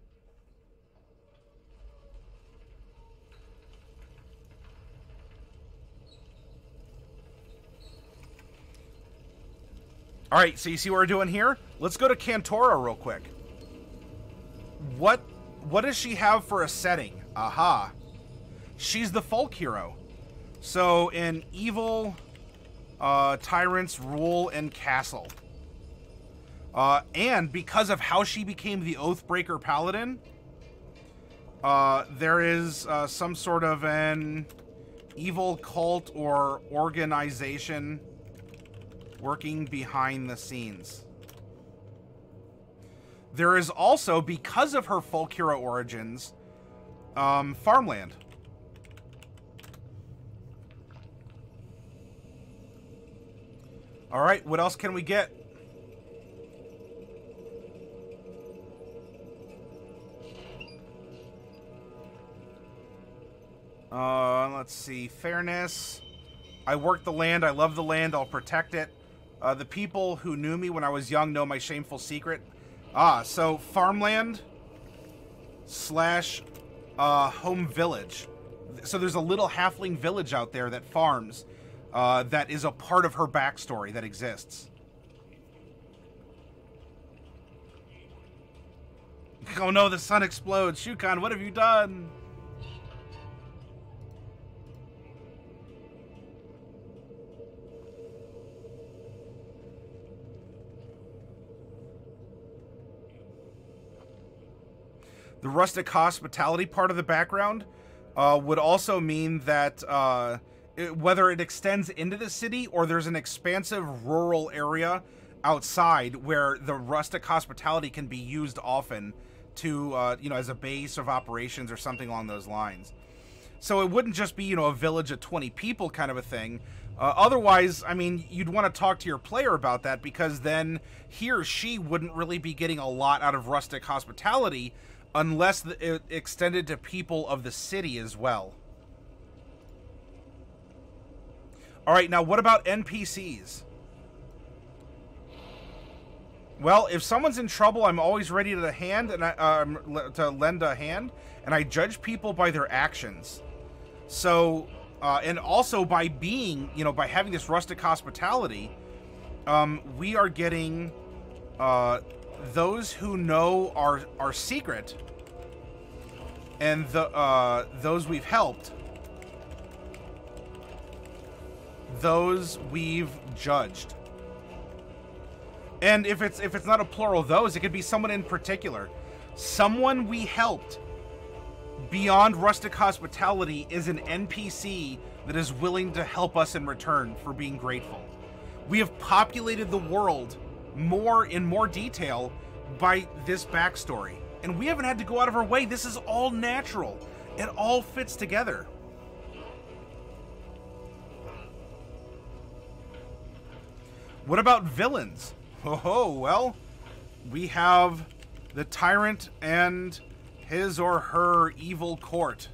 All right, so you see what we're doing here? Let's go to Cantora real quick. what does she have for a setting? Aha. She's the folk hero. So an evil tyrants rule and castle. And because of how she became the Oathbreaker Paladin, there is some sort of an evil cult or organization working behind the scenes. There is also, because of her folk hero origins, farmland. All right, what else can we get? Let's see. Fairness. I work the land. I love the land. I'll protect it. The people who knew me when I was young know my shameful secret. So farmland / home village. So there's a little halfling village out there that farms. That is a part of her backstory that exists. Oh no, the sun explodes. Shukan, what have you done? The rustic hospitality part of the background would also mean that whether it extends into the city or there's an expansive rural area outside where the rustic hospitality can be used often to, you know, as a base of operations or something along those lines. So it wouldn't just be, you know, a village of 20 people kind of a thing. Otherwise, I mean, you'd want to talk to your player about that, because then he or she wouldn't really be getting a lot out of rustic hospitality unless it extended to people of the city as well. All right, now what about NPCs? Well, if someone's in trouble, I'm always ready to hand and to lend a hand, and I judge people by their actions. So, and also by being, you know, by having this rustic hospitality, we are getting those who know our secret, and those we've helped, those we've judged. And if it's not a plural those, it could be someone in particular. Someone we helped beyond rustic hospitality is an NPC that is willing to help us in return for being grateful. We have populated the world in more detail by this backstory, and we haven't had to go out of our way. This is all natural. It all fits together. What about villains? Oh, well, we have the tyrant and his or her evil court.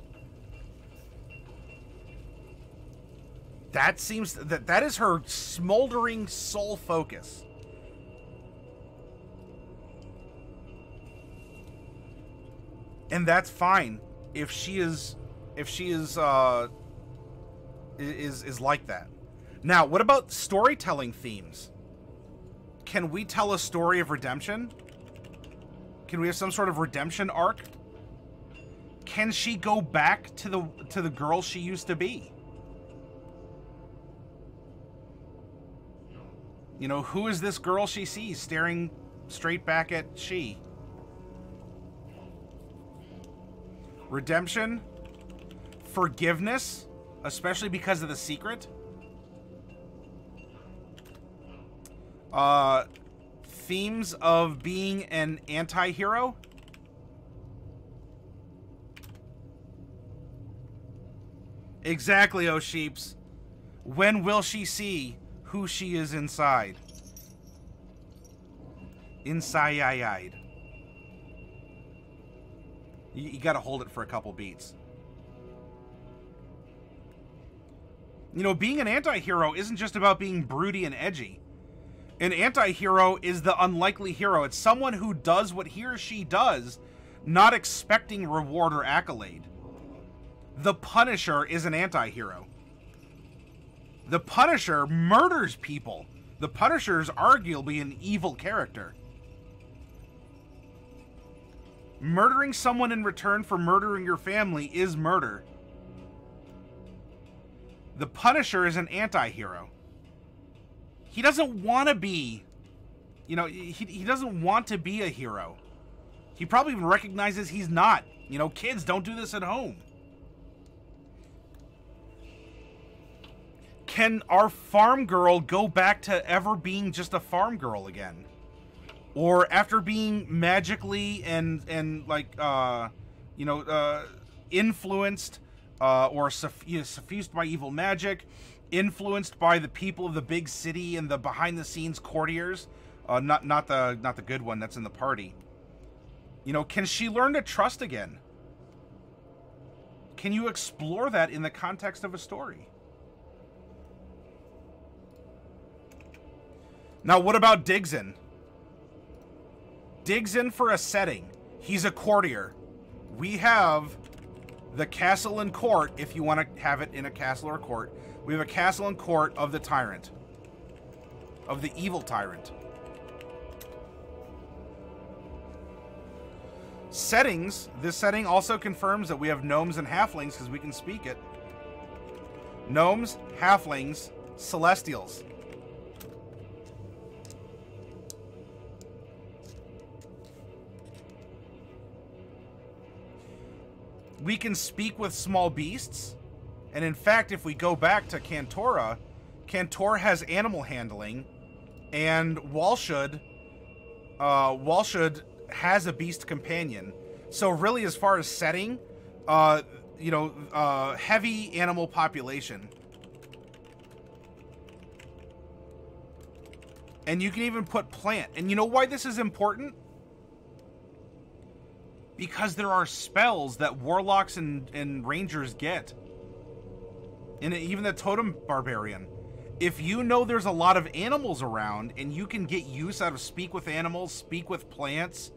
That seems that is her smoldering sole focus. And that's fine if she is like that. Now, what about storytelling themes? Can we tell a story of redemption? Can we have some sort of redemption arc? Can she go back to the girl she used to be? You know, who is this girl she sees staring straight back at she? Redemption, forgiveness, especially because of the secret. Themes of being an anti-hero. Exactly, oh sheeps. When will she see who she is inside? Inside-eyed. You gotta hold it for a couple beats. You know, being an anti-hero isn't just about being broody and edgy. An anti-hero is the unlikely hero. It's someone who does what he or she does, not expecting reward or accolade. The Punisher is an anti-hero. The Punisher murders people. The Punisher is arguably an evil character. Murdering someone in return for murdering your family is murder. The Punisher is an anti-hero. He doesn't want to be, you know, he doesn't want to be a hero. He probably even recognizes he's not. You know, kids, don't do this at home. Can our farm girl go back to ever being just a farm girl again? Or after being magically and like, you know, influenced or suffused by evil magic, influenced by the people of the big city and the behind-the-scenes courtiers, not the good one that's in the party. You know, can she learn to trust again? Can you explore that in the context of a story? Now, what about Digson? Digson for a setting. He's a courtier. We have the castle and court, if you want to have it in a castle or a court. We have a castle and court of the tyrant. Of the evil tyrant. Settings. This setting also confirms that we have gnomes and halflings because we can speak it. Gnomes, halflings, celestials. We can speak with small beasts. And in fact, if we go back to Cantora, Cantor has animal handling, and Walshud has a beast companion. So really, as far as setting, you know, heavy animal population. And you can even put plant. And you know why this is important? Because there are spells that warlocks and rangers get. And even the totem barbarian. If you know there's a lot of animals around and you can get use out of speak with animals, speak with plants,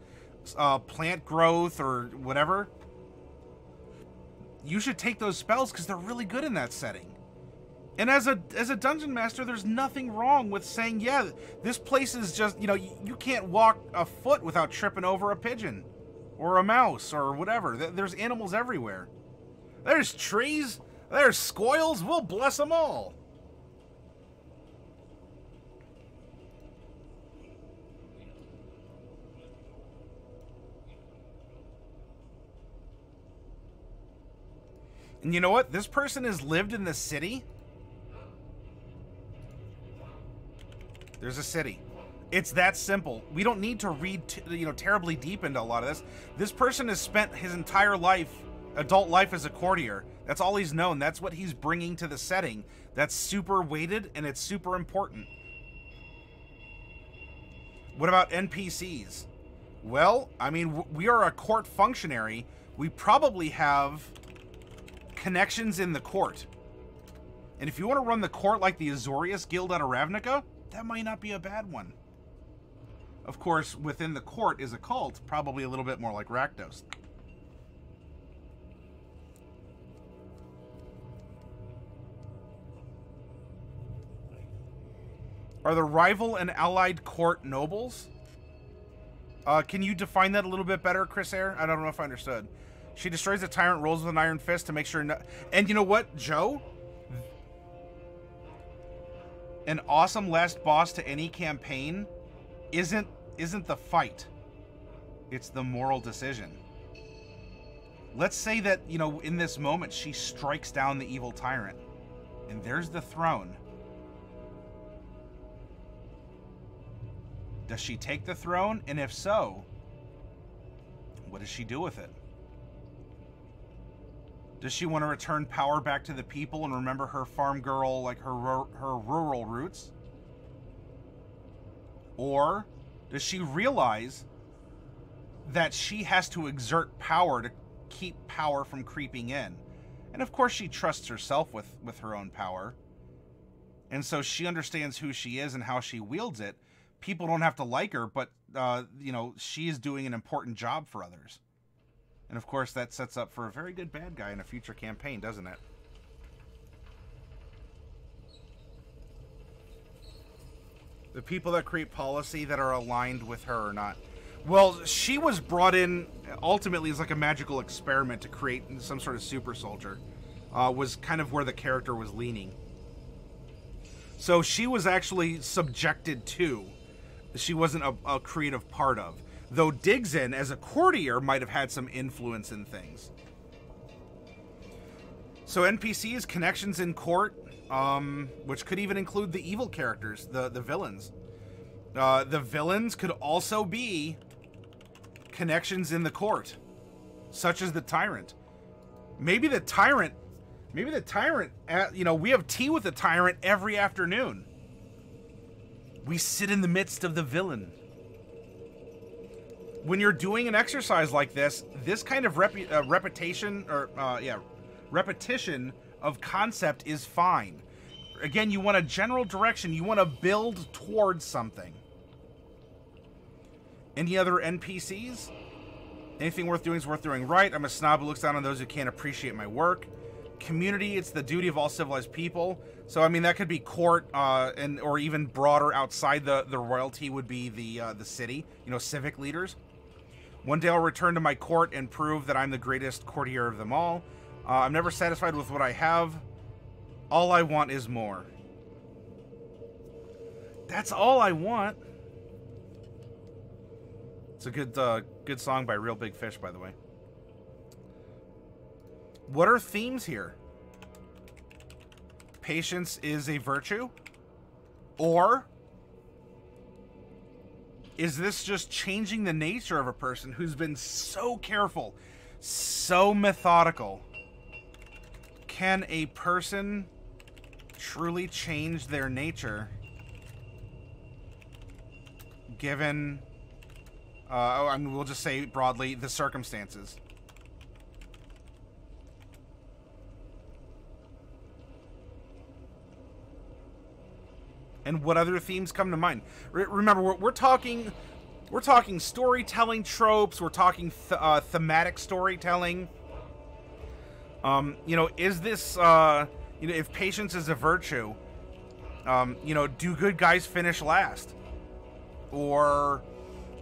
plant growth or whatever, you should take those spells because they're really good in that setting. And as a dungeon master, there's nothing wrong with saying, yeah, this place is just, you know, you can't walk a foot without tripping over a pigeon. Or a mouse, or whatever. There's animals everywhere. There's trees. There's squirrels. We'll bless them all. And you know what? This person has lived in the city. There's a city. It's that simple. We don't need to read, you know, terribly deep into a lot of this. This person has spent his entire life, adult life, as a courtier. That's all he's known. That's what he's bringing to the setting. That's super weighted, and it's super important. What about NPCs? Well, I mean, we are a court functionary. We probably have connections in the court. And if you want to run the court like the Azorius Guild out of Ravnica, that might not be a bad one. Of course, within the court is a cult, probably a little bit more like Rakdos. Are the rival and allied court nobles? Can you define that a little bit better, Chris Air? I don't know if I understood. She destroys the tyrant, rolls with an iron fist to make sure... And you know what, Joe? An awesome last boss to any campaign isn't the fight. It's the moral decision. Let's say that, you know, in this moment, she strikes down the evil tyrant. And there's the throne. Does she take the throne? And if so, what does she do with it? Does she want to return power back to the people and remember her farm girl, like her rural roots? Or does she realize that she has to exert power to keep power from creeping in? And of course she trusts herself with her own power. And so she understands who she is and how she wields it. People don't have to like her, but, you know, she is doing an important job for others. And of course that sets up for a very good bad guy in a future campaign, doesn't it? The people that create policy that are aligned with her or not. Well, she was brought in ultimately as like a magical experiment to create some sort of super soldier. Was kind of where the character was leaning. So she was actually subjected to. She wasn't a creative part of. Though Digson, as a courtier, might have had some influence in things. So NPCs, connections in court, which could even include the evil characters, the villains. The villains could also be connections in the court, such as the tyrant. Maybe the tyrant, you know, we have tea with the tyrant every afternoon. We sit in the midst of the villain. When you're doing an exercise like this kind of repetition of concept is fine. Again, you want a general direction. You want to build towards something. Any other NPCs? Anything worth doing is worth doing right. I'm a snob who looks down on those who can't appreciate my work. Community, it's the duty of all civilized people. So, I mean, that could be court, or even broader outside the royalty would be the city. You know, civic leaders. One day I'll return to my court and prove that I'm the greatest courtier of them all. I'm never satisfied with what I have. All I want is more. That's all I want. It's a good song by Real Big Fish, by the way. What are themes here? Patience is a virtue? Or is this just changing the nature of a person who's been so careful, so methodical? Can a person truly change their nature given, I mean, we'll just say broadly, the circumstances? And what other themes come to mind? Remember, we're talking storytelling tropes. We're talking thematic storytelling. You know, is this you know, if patience is a virtue, you know, do good guys finish last? Or,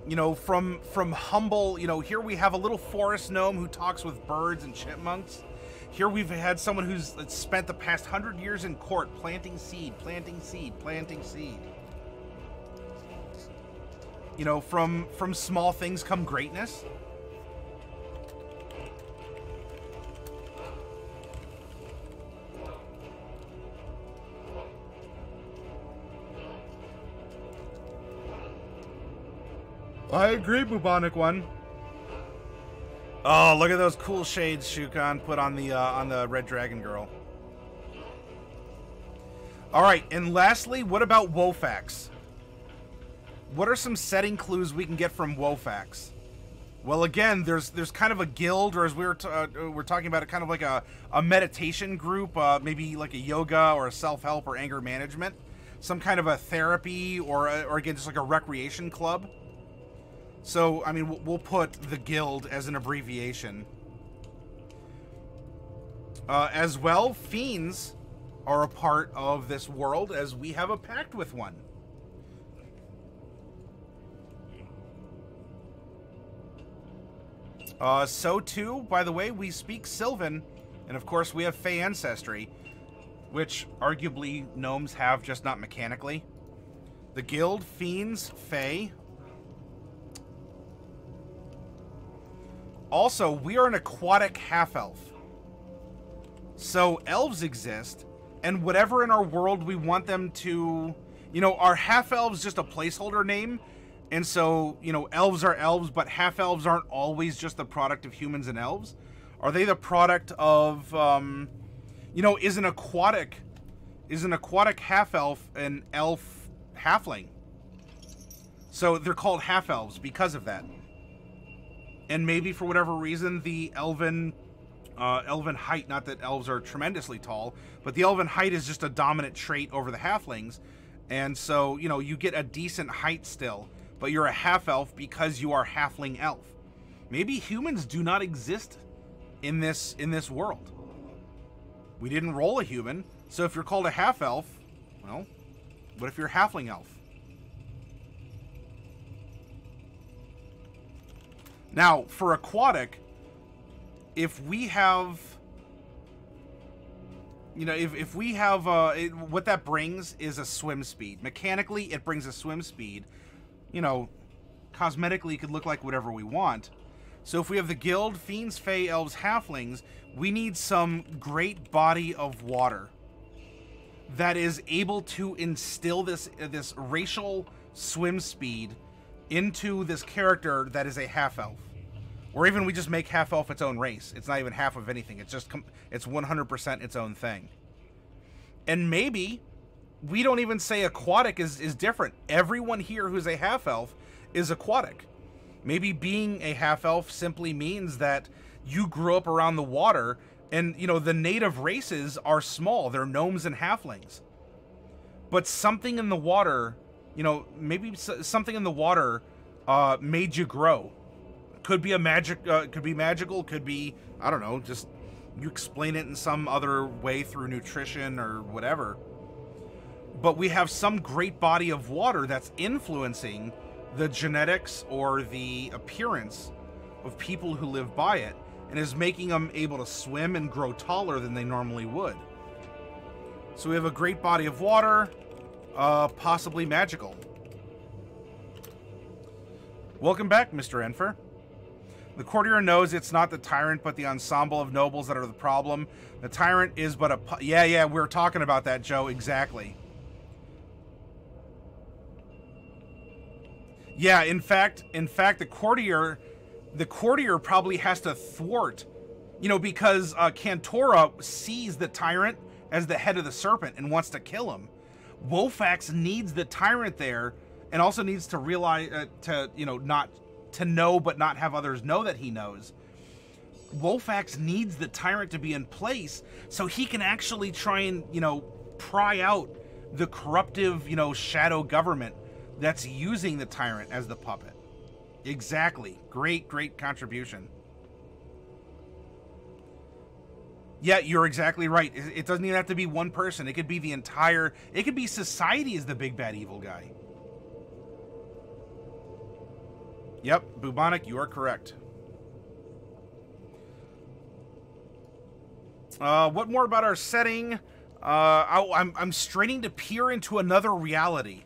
you know, from humble, you know, here we have a little forest gnome who talks with birds and chipmunks. Here we've had someone who's spent the past 100 years in court planting seed, planting seed, planting seed. You know, from small things come greatness. I agree, bubonic one. Oh, look at those cool shades Shukan put on the Red Dragon Girl. All right, and lastly, what about Wofax? What are some setting clues we can get from Wofax? Well, again, there's kind of a guild, or as we're talking about it, kind of like a meditation group, maybe like a yoga or a self-help or anger management, some kind of a therapy, or again, just like a recreation club. So, I mean, we'll put the guild as an abbreviation. As well, fiends are a part of this world, as we have a pact with one. So too, by the way, we speak Sylvan, and of course we have Fey ancestry, which arguably gnomes have, just not mechanically. The guild, fiends, Fey. Also, we are an aquatic half-elf. So elves exist, and whatever in our world we want them to... You know, are half-elves just a placeholder name? And so, you know, elves are elves, but half-elves aren't always just the product of humans and elves? Are they the product of, you know, is an aquatic half-elf an elf halfling? So they're called half-elves because of that. And maybe for whatever reason, the elven height, not that elves are tremendously tall, but the elven height is just a dominant trait over the halflings. And so, you know, you get a decent height still, but you're a half-elf because you are halfling elf. Maybe humans do not exist in this world. We didn't roll a human, so if you're called a half-elf, well, what if you're a halfling elf? Now, for aquatic, if we have... You know, if we have... what that brings is a swim speed. Mechanically, it brings a swim speed. You know, cosmetically, it could look like whatever we want. So if we have the guild, fiends, fae, elves, halflings, we need some great body of water that is able to instill this racial swim speed into this character that is a half-elf. Or even we just make half-elf its own race. It's not even half of anything. It's just it's 100% its own thing. And maybe we don't even say aquatic is different. Everyone here who's a half-elf is aquatic. Maybe being a half-elf simply means that you grew up around the water, and, you know, the native races are small. They're gnomes and halflings. But something in the water, you know, maybe something in the water made you grow. Could be could be magical, could be, I don't know, just you explain it in some other way through nutrition or whatever. But we have some great body of water that's influencing the genetics or the appearance of people who live by it, and is making them able to swim and grow taller than they normally would. So we have a great body of water, possibly magical. Welcome back, Mr. Enfer. The courtier knows it's not the tyrant, but the ensemble of nobles that are the problem. The tyrant is but a... Yeah, we were talking about that, Joe, exactly. Yeah, in fact, the courtier probably has to thwart, you know, because Cantora sees the tyrant as the head of the serpent and wants to kill him. Wolfax needs the tyrant there, and also needs to realize, not to know but not have others know that he knows. Wolfax needs the tyrant to be in place so he can actually try and, you know, pry out the corruptive, you know, shadow government that's using the tyrant as the puppet. Exactly. Great contribution. Yeah, you're exactly right. It doesn't even have to be one person. It could be the entire... It could be society as the big bad evil guy. Yep, Bubonic, you are correct. What more about our setting? I'm straining to peer into another reality.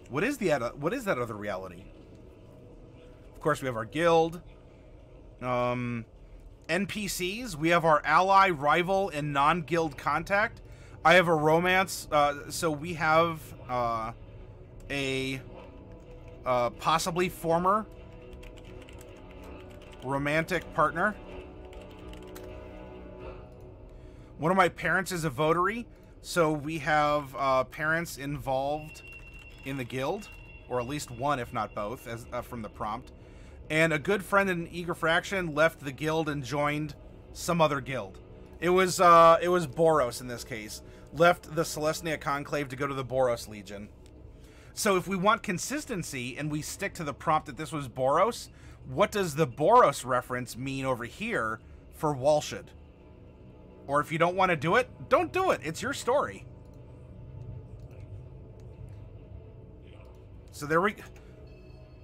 What is that other reality? Of course, we have our guild. NPCs. We have our ally, rival, and non-guild contact. I have a romance. So we have a possibly former romantic partner. One of my parents is a votary, so we have parents involved in the guild, or at least one, if not both, as from the prompt. And a good friend in Eager Fraction left the guild and joined some other guild. It was Boros in this case. Left the Celestia Conclave to go to the Boros Legion. So if we want consistency and we stick to the prompt that this was Boros, what does the Boros reference mean over here for Walshid? Or if you don't want to do it, don't do it. It's your story. So there we...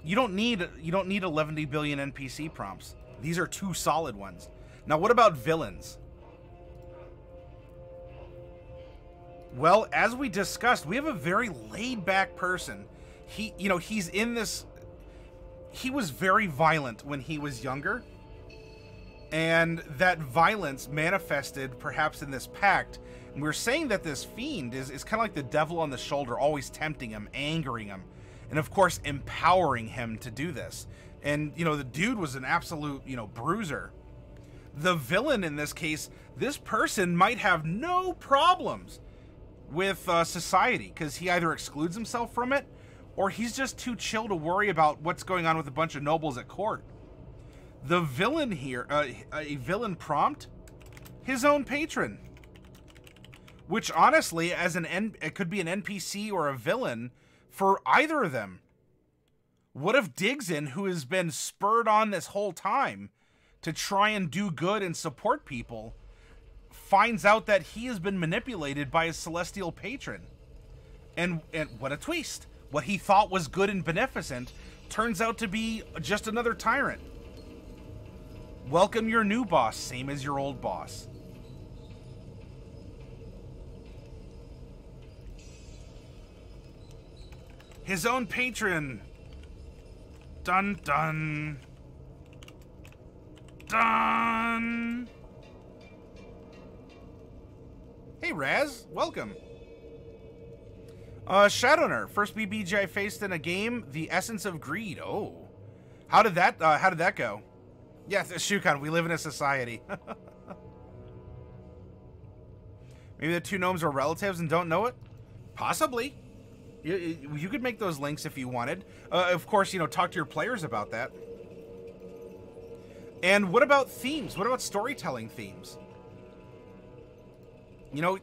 You don't need 11 billion NPC prompts. These are two solid ones. Now, what about villains? Well, as we discussed, we have a very laid-back person. He's in this... He was very violent when he was younger. And that violence manifested perhaps in this pact. And we're saying that this fiend is kind of like the devil on the shoulder, always tempting him, angering him. And of course, empowering him to do this. And, you know, the dude was an absolute, you know, bruiser. The villain in this case, this person might have no problems with society, because he either excludes himself from it, or he's just too chill to worry about what's going on with a bunch of nobles at court. The villain here, a villain prompt, his own patron. Which honestly, it could be an NPC or a villain for either of them. What if Digson, who has been spurred on this whole time to try and do good and support people, finds out that he has been manipulated by his celestial patron? And what a twist. What he thought was good and beneficent turns out to be just another tyrant. Welcome your new boss, same as your old boss. His own patron. Dun dun. Dun. Hey Raz, welcome. Shadowner, first BBG I faced in a game, the essence of greed. Oh. How did that go? Yeah, Shukan, we live in a society. Maybe the two gnomes are relatives and don't know it? Possibly. You could make those links if you wanted. Of course, you know, talk to your players about that. And what about themes? What about storytelling themes? You know,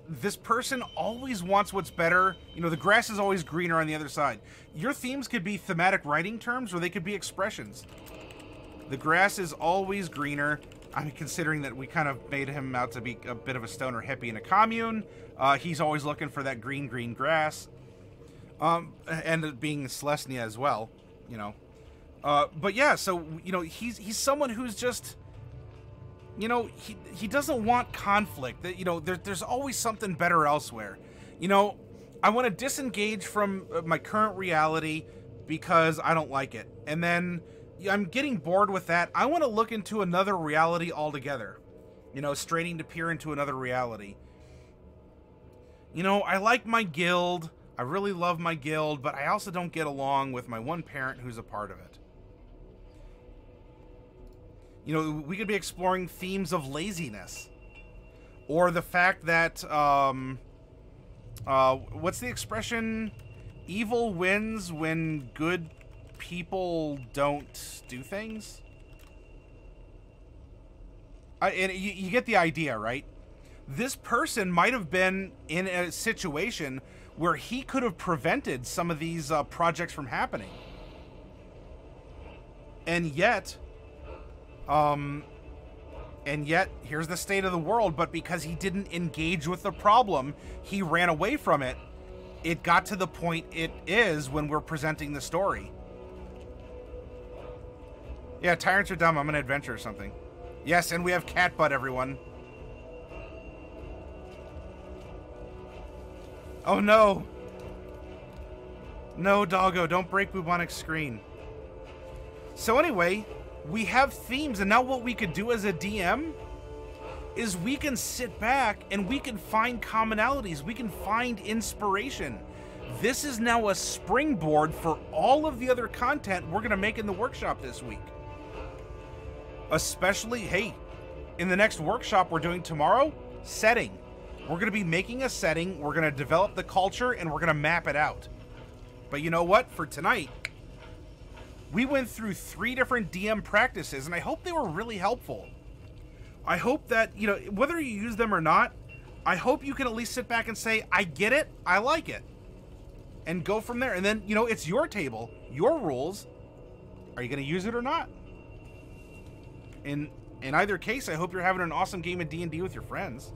this person always wants what's better. You know, the grass is always greener on the other side. Your themes could be thematic writing terms, or they could be expressions. The grass is always greener. I mean, considering that we kind of made him out to be a bit of a stoner hippie in a commune. He's always looking for that green grass. And being Celestia as well, you know. But yeah, so, you know, he's someone who's just, you know, he doesn't want conflict. You know, there's always something better elsewhere. You know, I want to disengage from my current reality because I don't like it. And then I'm getting bored with that. I want to look into another reality altogether. You know, straining to peer into another reality. You know, I like my guild. I really love my guild, but I also don't get along with my one parent who's a part of it. You know, we could be exploring themes of laziness. Or the fact that, what's the expression? Evil wins when good people don't do things? And you get the idea, right? This person might have been in a situation where he could have prevented some of these projects from happening. And yet, here's the state of the world, but because he didn't engage with the problem, he ran away from it. It got to the point it is when we're presenting the story. Yeah, tyrants are dumb. I'm an adventure or something. Yes, and we have cat butt, everyone. Oh no! No, doggo, don't break Bubonic's screen. So anyway, we have themes, and now what we could do as a DM is we can sit back and we can find commonalities. We can find inspiration. This is now a springboard for all of the other content we're going to make in the workshop this week. Especially, hey, in the next workshop we're doing tomorrow, setting. We're going to be making a setting, we're going to develop the culture, and we're going to map it out. But you know what? For tonight, we went through 3 different DM practices, and I hope they were really helpful. I hope that, you know, whether you use them or not, I hope you can at least sit back and say, I get it, I like it. And go from there. And then, you know, it's your table, your rules. Are you going to use it or not? In either case, I hope you're having an awesome game of D&D with your friends.